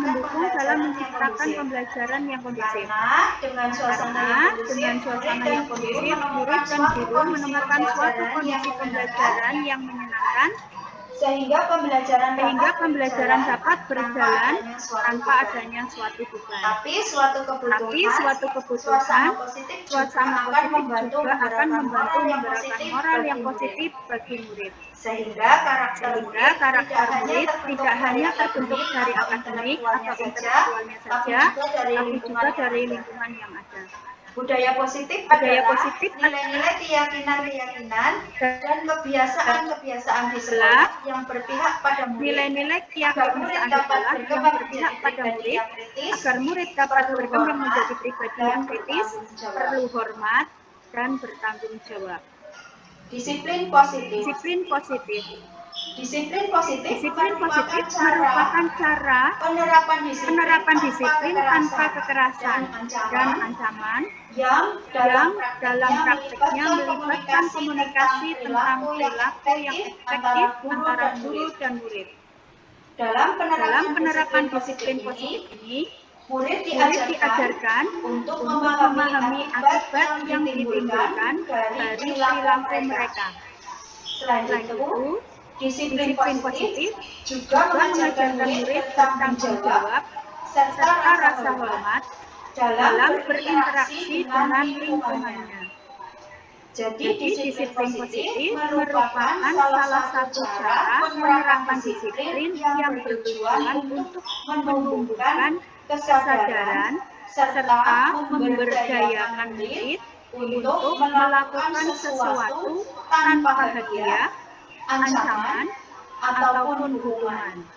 mendukung dalam menciptakan pembelajaran yang kondusif. Dengan suasana yang kondusif, murid dan guru menemukan suatu kondisi pembelajaran yang menyenangkan, sehingga pembelajaran dapat berjalan tanpa adanya suatu beban. Tapi suatu keputusan, suasana positif juga akan membantu memberikan moral yang positif bagi murid. Sehingga karakter murid tidak hanya terbentuk dari akademik atau intelektualnya saja, tapi juga dari lingkungan yang ada. Budaya positif adalah nilai-nilai keyakinan dan kebiasaan di sekolah yang berpihak pada murid. Nilai-nilai keyakinan adalah yang berpihak pada murid, agar murid dapat berkembang menjadi pribadi yang kritis, perlu hormat, dan bertanggung jawab. Disiplin positif merupakan cara penerapan disiplin tanpa kekerasan dan ancaman yang dalam praktiknya melibatkan komunikasi tentang perilaku yang efektif antara guru dan murid. Dalam penerapan disiplin positif ini, murid diajarkan untuk memahami akibat yang ditimbulkan dari perilaku mereka. Selain itu, disiplin positif juga mengajarkan murid bertanggung jawab serta rasa hormat dalam berinteraksi dengan lingkungannya. Jadi, disiplin positif merupakan salah satu cara penerapan disiplin yang bertujuan untuk menumbuhkan kesadaran serta memberdayakan murid untuk melakukan sesuatu tanpa hadiah, ancaman, ataupun hukuman.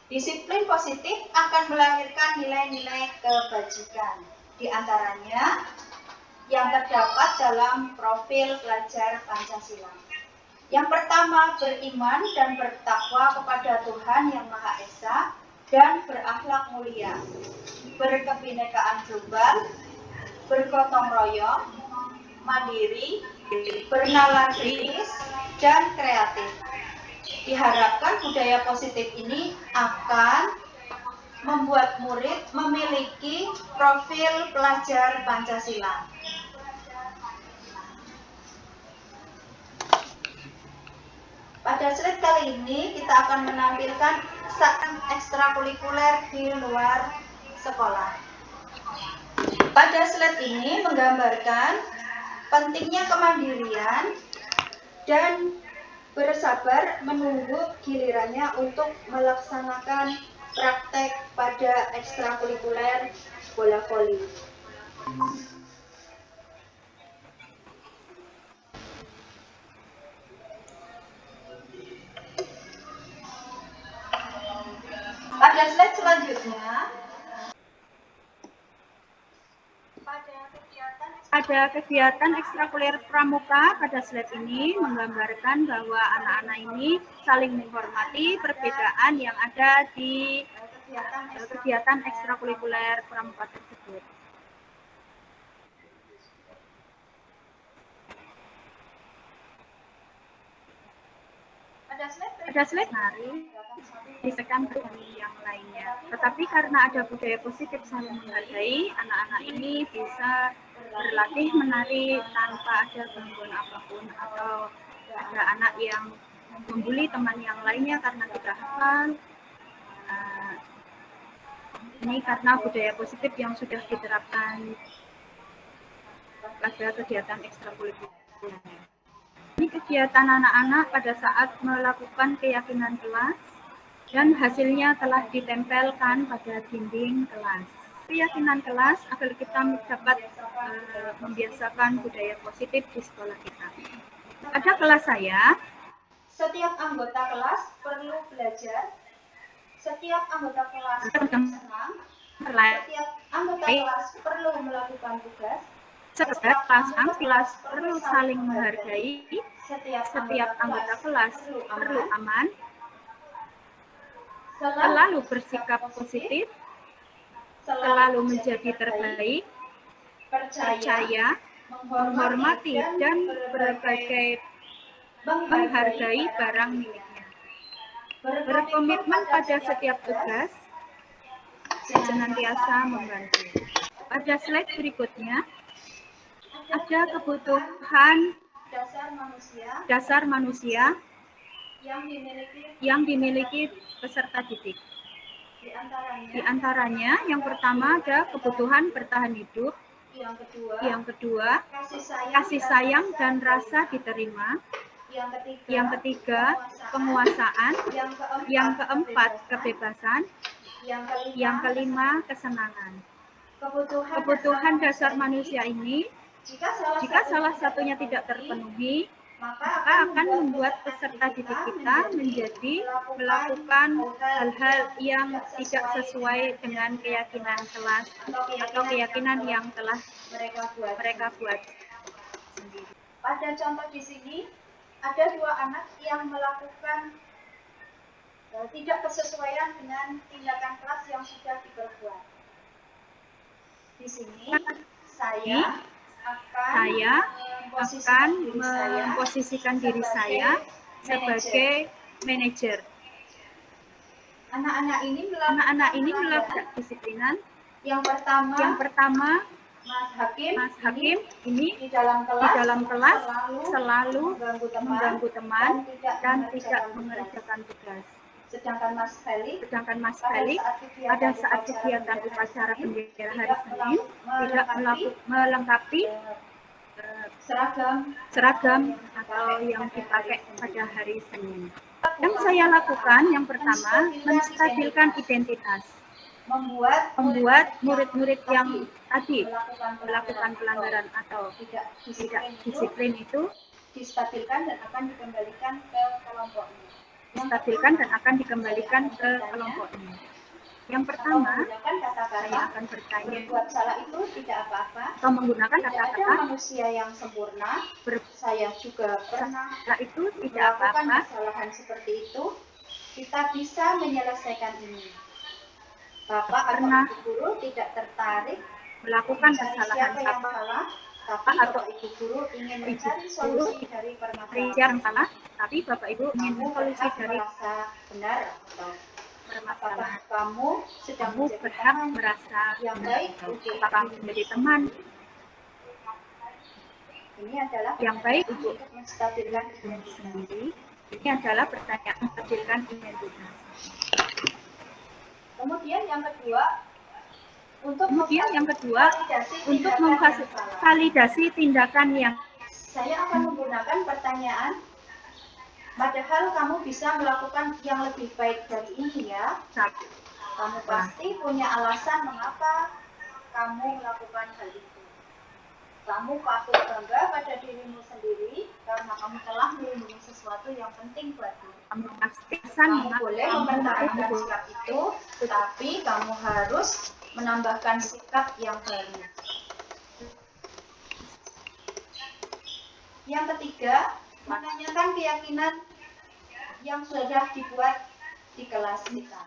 Disiplin positif akan melahirkan nilai-nilai kebajikan. Di antaranya yang terdapat dalam profil pelajar Pancasila. Yang pertama, beriman dan bertakwa kepada Tuhan Yang Maha Esa dan berakhlak mulia, berkebinekaan global, bergotong royong, mandiri, bernalar kritis, dan kreatif. Diharapkan budaya positif ini akan membuat murid memiliki profil pelajar Pancasila. Pada slide kali ini kita akan menampilkan kegiatan ekstrakurikuler di luar sekolah. Pada slide ini menggambarkan pentingnya kemandirian dan bersabar menunggu gilirannya untuk melaksanakan praktek pada ekstrakurikuler bola voli. Pada slide selanjutnya, pada kegiatan ekstrakurikuler pramuka pada slide ini menggambarkan bahwa anak-anak ini saling menghormati perbedaan yang ada di kegiatan ekstrakurikuler pramuka tersebut. Pada slide hari disekan yang lainnya. Tetapi karena ada budaya positif saling menghargai, anak-anak ini bisa berlatih menari tanpa ada gangguan apapun, atau ada anak yang membuli teman yang lainnya karena tidak hafal. Ini karena budaya positif yang sudah diterapkan pada kegiatan ekstrakurikuler. Ini kegiatan anak-anak pada saat melakukan keyakinan kelas dan hasilnya telah ditempelkan pada dinding kelas. Keyakinan kelas agar kita dapat membiasakan budaya positif di sekolah kita. Pada kelas saya, setiap anggota kelas perlu belajar, setiap anggota kelas senang, setiap anggota kelas perlu melakukan tugas, setiap kelas perlu saling menghargai, setiap anggota kelas perlu aman, selalu bersikap positif, selalu menjadi terbaik, percaya, menghormati, dan menghargai barang miliknya. Berkomitmen pada setiap tugas, senantiasa membantu. Pada slide berikutnya, ada kebutuhan dasar manusia yang dimiliki peserta didik. Di antaranya, yang pertama ada kebutuhan bertahan hidup, yang kedua kasih sayang dan rasa diterima, yang ketiga penguasaan, yang keempat kebebasan, yang kelima kesenangan. Kebutuhan dasar manusia ini, jika salah satunya tidak terpenuhi, maka akan membuat peserta didik kita menjadi melakukan hal-hal yang tidak sesuai dengan keyakinan kelas atau keyakinan yang telah mereka buat sendiri. Pada contoh di sini ada dua anak yang melakukan tidak kesesuaian dengan tindakan kelas yang sudah diperbuat. Di sini saya akan memposisikan diri saya sebagai manajer. Anak-anak ini melakukan disiplinan. Yang pertama, Mas Hakim ini di dalam kelas selalu mengganggu teman dan tidak mengerjakan tugas. Sedangkan Mas Felix pada saat kegiatan upacara bendera hari Senin tidak melengkapi seragam atau yang dipakai pada hari Senin. Yang saya lakukan yang pertama, menstabilkan identitas. Membuat murid-murid yang tadi melakukan pelanggaran atau tidak disiplin itu distabilkan dan akan dikembalikan ke kelompoknya. Yang pertama, saya akan bertanya, Berbuat salah itu tidak apa-apa. atau menggunakan Tidak ada kata-kata manusia yang sempurna. Saya juga pernah itu tidak melakukan apa-apa. kesalahan seperti itu. Kita bisa menyelesaikan ini. Bapak atau Pernah Ibu guru tidak tertarik melakukan mencari kesalahan siapa yang salah, tapi atau Bapak Ibu guru ingin mencari solusi dari permasalahan. yang salah, tapi Bapak Ibu ingin Kamu solusi berhak dari merasa benar atau permasalahan. kamu sedang Kamu menjadi berhak teman merasa yang baik untuk apakah menjadi teman ini adalah yang baik untuk menstabilkan diri identitas. sendiri. Ini adalah pertanyaan menghasilkan identitas. Kemudian yang kedua, untuk untuk memvalidasi memvalidasi tindakan yang saya akan menggunakan pertanyaan, padahal kamu bisa melakukan yang lebih baik dari ini ya. salah. Kamu pasti punya alasan mengapa kamu melakukan hal itu. Kamu patut bangga pada dirimu sendiri karena kamu telah melindungi sesuatu yang penting buatmu. Kamu pasti Kamu boleh mempertahankan sikap itu, tetapi kamu harus menambahkan sikap yang baru. Yang ketiga, menanyakan keyakinan yang sudah dibuat di kelas kita.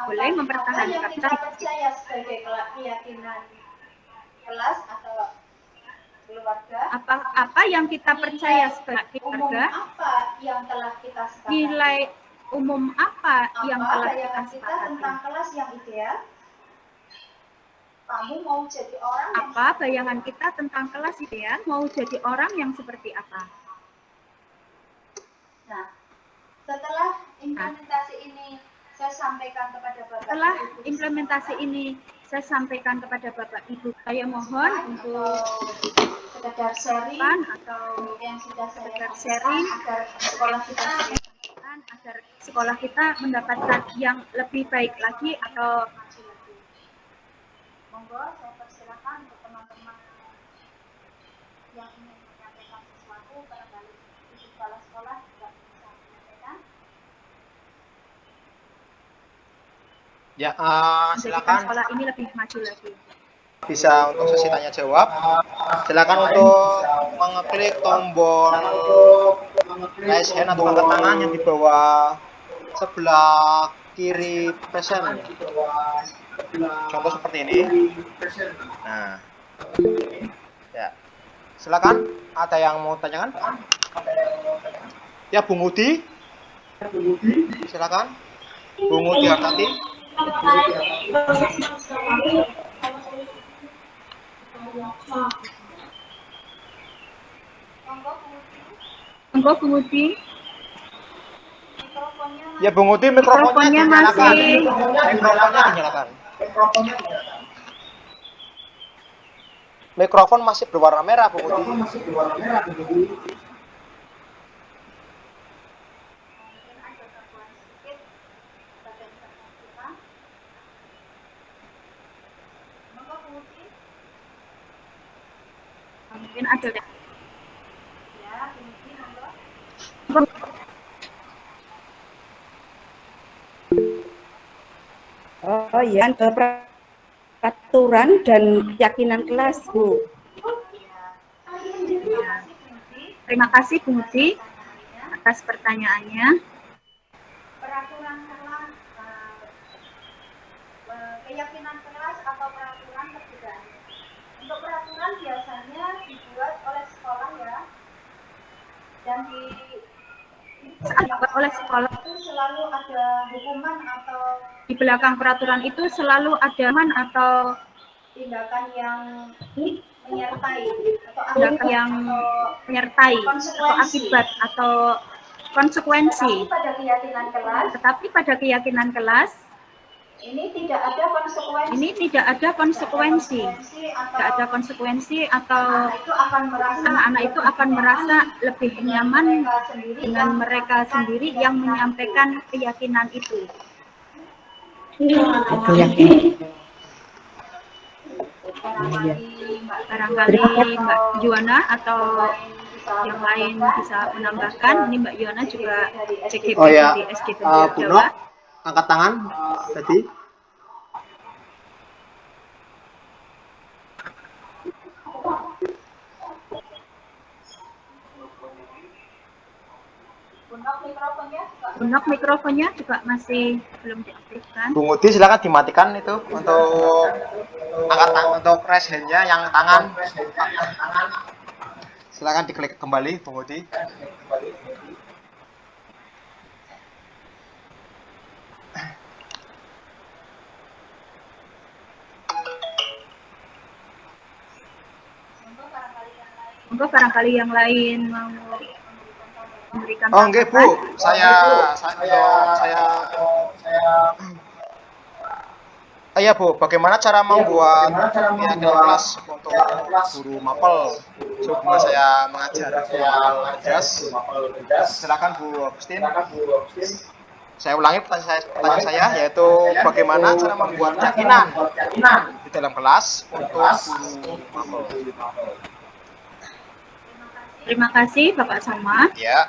boleh Apa mempertahankan yang kita percaya sebagai keyakinan kelas atau keluarga? apa yang kita percaya sebagai Umum keluarga, apa yang telah kita sepakati? nilai umum apa yang telah kita bayangan kita tentang sepakati? kelas yang ideal? Kamu mau jadi orang yang Apa bayangan kita tentang kelas ideal? Mau jadi orang yang seperti apa? Nah, setelah implementasi ini saya sampaikan kepada Bapak Setelah Ibu implementasi ini saya sampaikan kepada Bapak Ibu, saya mohon untuk sekedar sharing atau yang sudah saya sekedar sampaikan sharing agar sekolah kita agar sekolah kita mendapatkan yang lebih baik lagi atau maju lagi. Monggo saya persilakan untuk teman-teman yang ingin menyampaikan sesuatu barangkali di kepala sekolah juga bisa menyampaikan. Ya, menjadikan silakan sekolah ini lebih maju lagi. bisa untuk sesi tanya jawab. Silakan untuk mengeklik tombol raise hand atau angkat tangan yang di bawah sebelah kiri present. Contoh seperti ini. Nah, ya, silakan. Ada yang mau tanyakan? Ya, Bung Udi. Silakan. Bung Udi Hartati. Monggo Bu Udi. Ya, Bung Udi, mikrofonnya dinyalakan. masih. Mikrofonnya dinyalakan. Mikrofon masih berwarna merah, Bung Udi. Mungkin ada. Ya, ini monggo. Oh iya, peraturan dan keyakinan kelas, Bu. Terima kasih Bu Udi atas pertanyaannya. Peraturan kelas, keyakinan kelas atau peraturan perbedaan. Untuk peraturan biasanya dibuat oleh sekolah ya, dan Oleh sekolah, itu selalu ada hukuman atau di belakang peraturan itu selalu ada man atau tindakan yang menyertai atau tindakan yang menyertai atau akibat atau konsekuensi. pada keyakinan kelas Tetapi pada keyakinan kelas ini tidak ada konsekuensi. ini tidak ada konsekuensi. Tidak ada konsekuensi atau anak-anak itu akan merasa lebih nyaman dengan mereka sendiri yang menyampaikan keyakinan itu. Barangkali Mbak Yuana atau yang lain bisa menambahkan. Ini Mbak Yuana juga CGP di SD Benjer Jawa. Angkat tangan tadi. Unlock Mikrofonnya juga masih belum diaktifkan. Bung Udi, silakan dimatikan itu untuk angkat tangan, untuk raise hand-nya yang tangan. Silakan diklik kembali, Bung Udi. Monggo barangkali yang lain mau memberikan Oh, enggak, Bu. tanggapan. Iya, Bu. Bagaimana cara membuat keyakinan kelas untuk guru mapel sebelum saya mengajar soal jas? Silakan Bu Agustin. Saya ulangi pertanyaan saya, yaitu bagaimana cara membuat keyakinan di dalam kelas untuk guru mapel. Terima kasih Bapak Somad. Ya.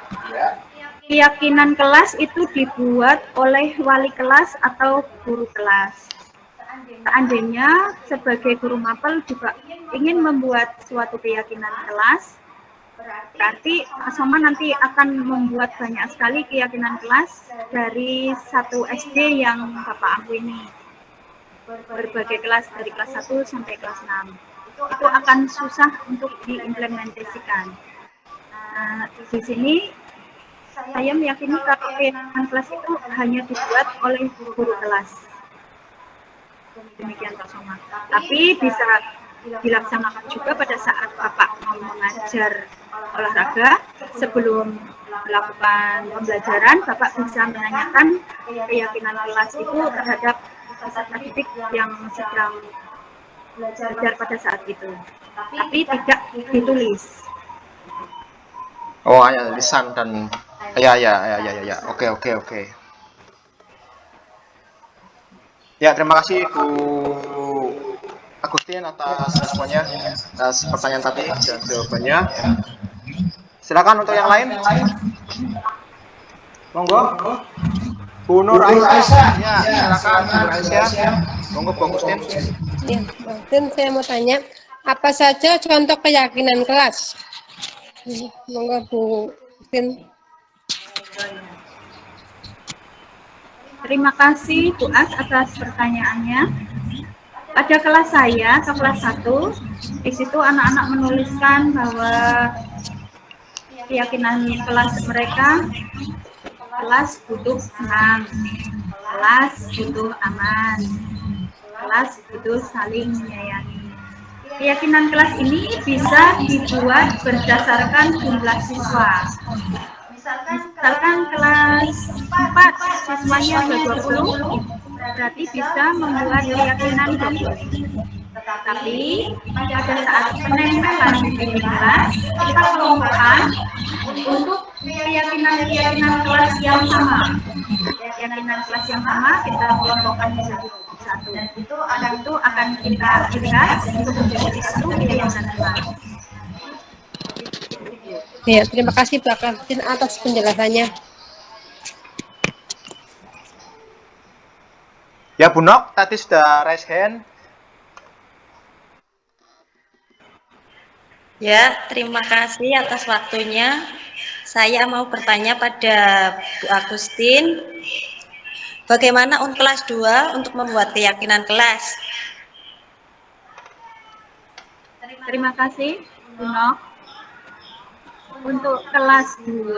Keyakinan kelas itu dibuat oleh wali kelas atau guru kelas. Seandainya sebagai guru mapel juga ingin membuat suatu keyakinan kelas, berarti Pak Somad nanti akan membuat banyak sekali keyakinan kelas dari satu SD yang Bapak aku ini. Berbagai kelas dari kelas 1 sampai kelas 6. Itu akan susah untuk diimplementasikan. Nah, di sini saya meyakini kalau keyakinan kelas itu hanya dibuat oleh guru kelas. Demikian Pak Somad. Tapi bisa dilaksanakan juga pada saat Bapak mau mengajar olahraga, sebelum melakukan pembelajaran, Bapak bisa menanyakan keyakinan kelas itu terhadap peserta didik yang sedang belajar pada saat itu. Tapi tidak ditulis. Oh, hanya lisan dan ya. Oke. Ya, terima kasih Bu Agustin atas responnya, atas pertanyaan tadi dan jawabannya. Silakan untuk yang lain. Monggo. Bu Nur Aisyah. Ya, silakan Bu Aisyah. Monggo Bu Agustin. Ya, Agustin, saya mau tanya, apa saja contoh keyakinan kelas? Monggo Bu Agustin. Terima kasih Bu As atas pertanyaannya. Pada kelas saya, atau kelas 1, di situ anak-anak menuliskan bahwa keyakinan kelas mereka, kelas butuh senang, kelas butuh aman, kelas butuh saling menyayangi. Keyakinan kelas ini bisa dibuat berdasarkan jumlah siswa. Misalkan kelas 4 siswanya ada 20, berarti bisa membuat keyakinan 20. Tetapi pada saat penempelan di kelas, kita kelompokkan untuk keyakinan kelas yang sama. Keyakinan kelas yang sama kita kelompokkan menjadi satu. Dan itu akan kita lihat untuk menjadi satu keyakinan kelas. Ya, terima kasih Pak Agustin atas penjelasannya. Ya, Bu Nok, tadi sudah raise hand. Ya, terima kasih atas waktunya. Saya mau bertanya pada Bu Agustin, bagaimana untuk kelas 2 untuk membuat keyakinan kelas? Terima kasih, Bu Nok. Untuk kelas 2,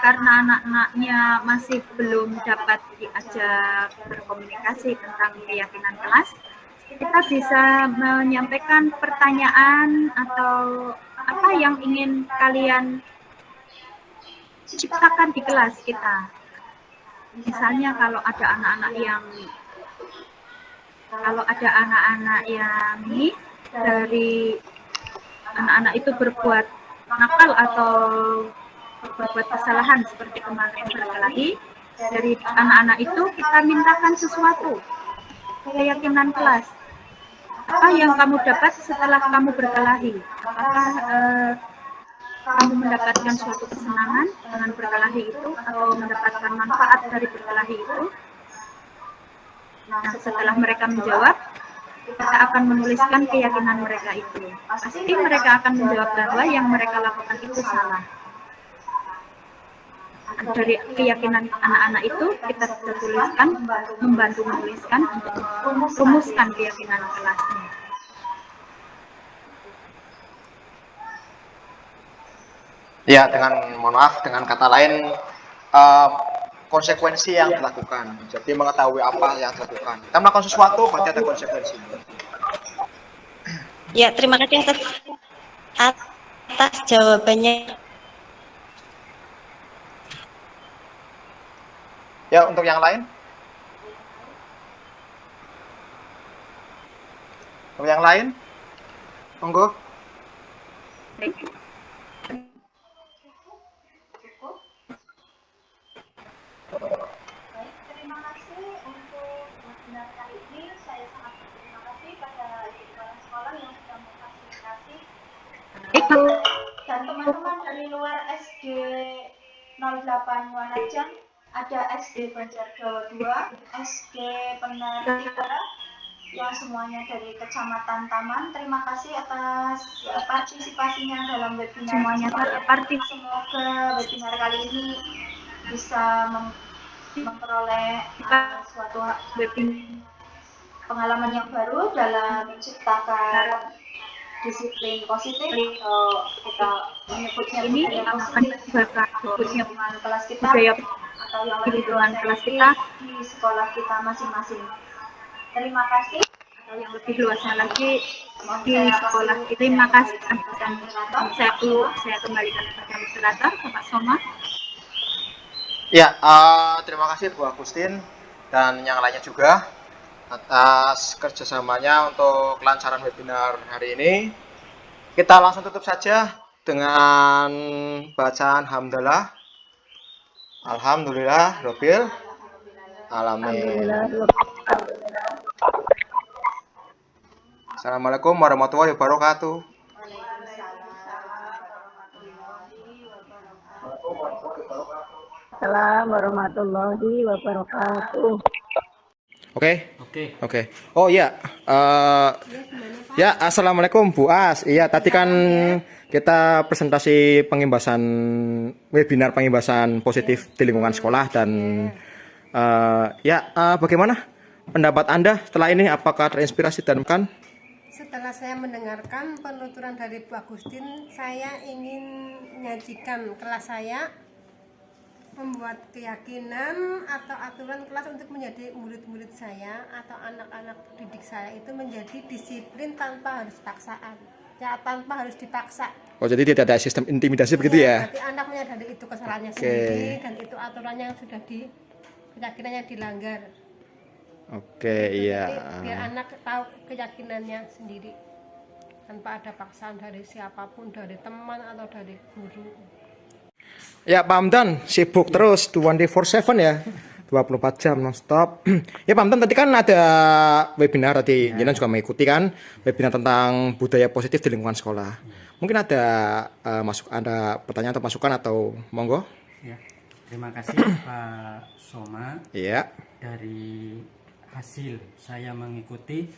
karena anak-anaknya masih belum dapat diajak berkomunikasi tentang keyakinan kelas, kita bisa menyampaikan pertanyaan atau apa yang ingin kalian ciptakan di kelas kita. Misalnya kalau ada anak-anak yang ini dari anak-anak itu berbuat nakal atau berbuat kesalahan seperti kemarin berkelahi, dari anak-anak itu kita mintakan sesuatu, keyakinan kelas. Apa yang kamu dapat setelah kamu berkelahi? Apakah kamu mendapatkan suatu kesenangan dengan berkelahi itu atau mendapatkan manfaat dari berkelahi itu? Nah, setelah mereka menjawab, kita akan menuliskan keyakinan mereka itu. Pasti mereka akan menjawab bahwa yang mereka lakukan itu salah. Dari keyakinan anak-anak itu kita tuliskan, membantu menuliskan untuk merumuskan keyakinan kelasnya. Ya, mohon maaf, dengan kata lain, konsekuensi yang dilakukan. Jadi mengetahui apa yang dilakukan. Kita melakukan sesuatu, berarti ada konsekuensi. Ya, terima kasih atas jawabannya. Ya, untuk yang lain? Untuk yang lain? Monggo. Baik, terima kasih untuk webinar kali ini. Saya sangat berterima kasih pada ibu kepala sekolah yang sudah memfasilitasi. Dan teman-teman dari luar SD 08 Wanajang, ada SD Banjargawa 2, SD Penar 3, yang semuanya dari Kecamatan Taman. Terima kasih atas partisipasinya dalam webinar. Semoga webinar kali ini bisa memperoleh suatu pengalaman yang baru dalam menciptakan disiplin positif, atau kita menyebutnya budaya positif di lingkungan kelas kita atau yang lebih luas di sekolah kita masing-masing. Terima kasih. Atau yang lebih luasnya lagi di sekolah kita. Terima kasih. Saya kembalikan kepada moderator Bapak Soma. Ya, terima kasih Bu Agustin dan yang lainnya juga atas kerjasamanya untuk kelancaran webinar hari ini. Kita langsung tutup saja dengan bacaan hamdalah. Alhamdulillah Rabbil Alamin. Assalamualaikum warahmatullahi wabarakatuh. Assalamualaikum warahmatullahi wabarakatuh. Oke. Oh iya, ya assalamualaikum Bu As. Iya, tadi kan kita presentasi webinar pengimbasan positif di lingkungan sekolah dan bagaimana pendapat Anda setelah ini? Apakah terinspirasi dan kan? Setelah saya mendengarkan penuturan dari Bu Agustin, saya ingin menyajikan kelas saya membuat keyakinan atau aturan kelas untuk menjadi murid-murid saya atau anak-anak didik saya itu menjadi disiplin tanpa harus paksaan. Ya, tanpa harus dipaksa. Oh, jadi tidak ada sistem intimidasi begitu ya? Berarti anak menyadari itu kesalahannya sendiri dan itu aturannya yang sudah keyakinannya dilanggar. Iya. Biar anak tahu keyakinannya sendiri tanpa ada paksaan dari siapapun, dari teman atau dari guru. Ya, Pak Hamdan sibuk terus 24/7 ya. 24 jam non-stop. Ya, Pak Hamdan tadi kan ada webinar tadi, Jenengan juga mengikuti kan webinar tentang budaya positif di lingkungan sekolah. Mungkin ada ada pertanyaan atau masukan atau monggo? Ya, terima kasih Pak Soma. Iya. Dari hasil saya mengikuti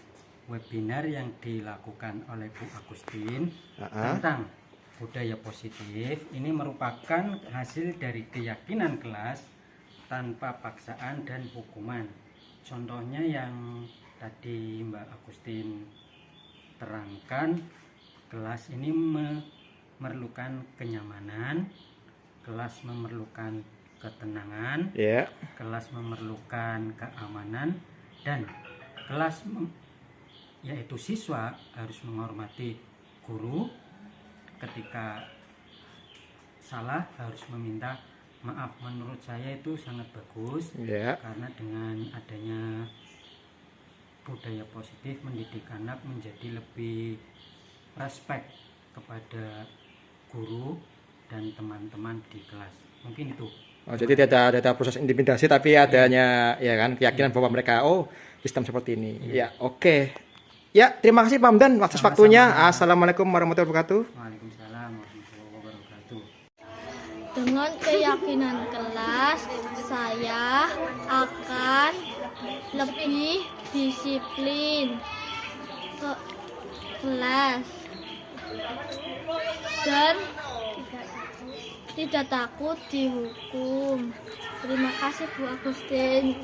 webinar yang dilakukan oleh Bu Agustin tentang budaya positif, ini merupakan hasil dari keyakinan kelas tanpa paksaan dan hukuman. Contohnya yang tadi Mbak Agustin terangkan, kelas ini memerlukan kenyamanan, kelas memerlukan ketenangan, kelas memerlukan keamanan, dan kelas yaitu siswa harus menghormati guru, ketika salah harus meminta maaf. Menurut saya itu sangat bagus, karena dengan adanya budaya positif mendidik anak menjadi lebih respect kepada guru dan teman-teman di kelas. Mungkin itu. Oh, jadi tidak ada proses intimidasi, tapi adanya ya kan keyakinan bahwa mereka sistem seperti ini. Ya, oke. Ya, terima kasih Pak Hamdan atas waktunya. Assalamualaikum warahmatullahi wabarakatuh. Waalaikumsalam warahmatullahi wabarakatuh. Dengan keyakinan kelas, saya akan lebih disiplin ke kelas dan tidak takut dihukum. Terima kasih Bu Agustin.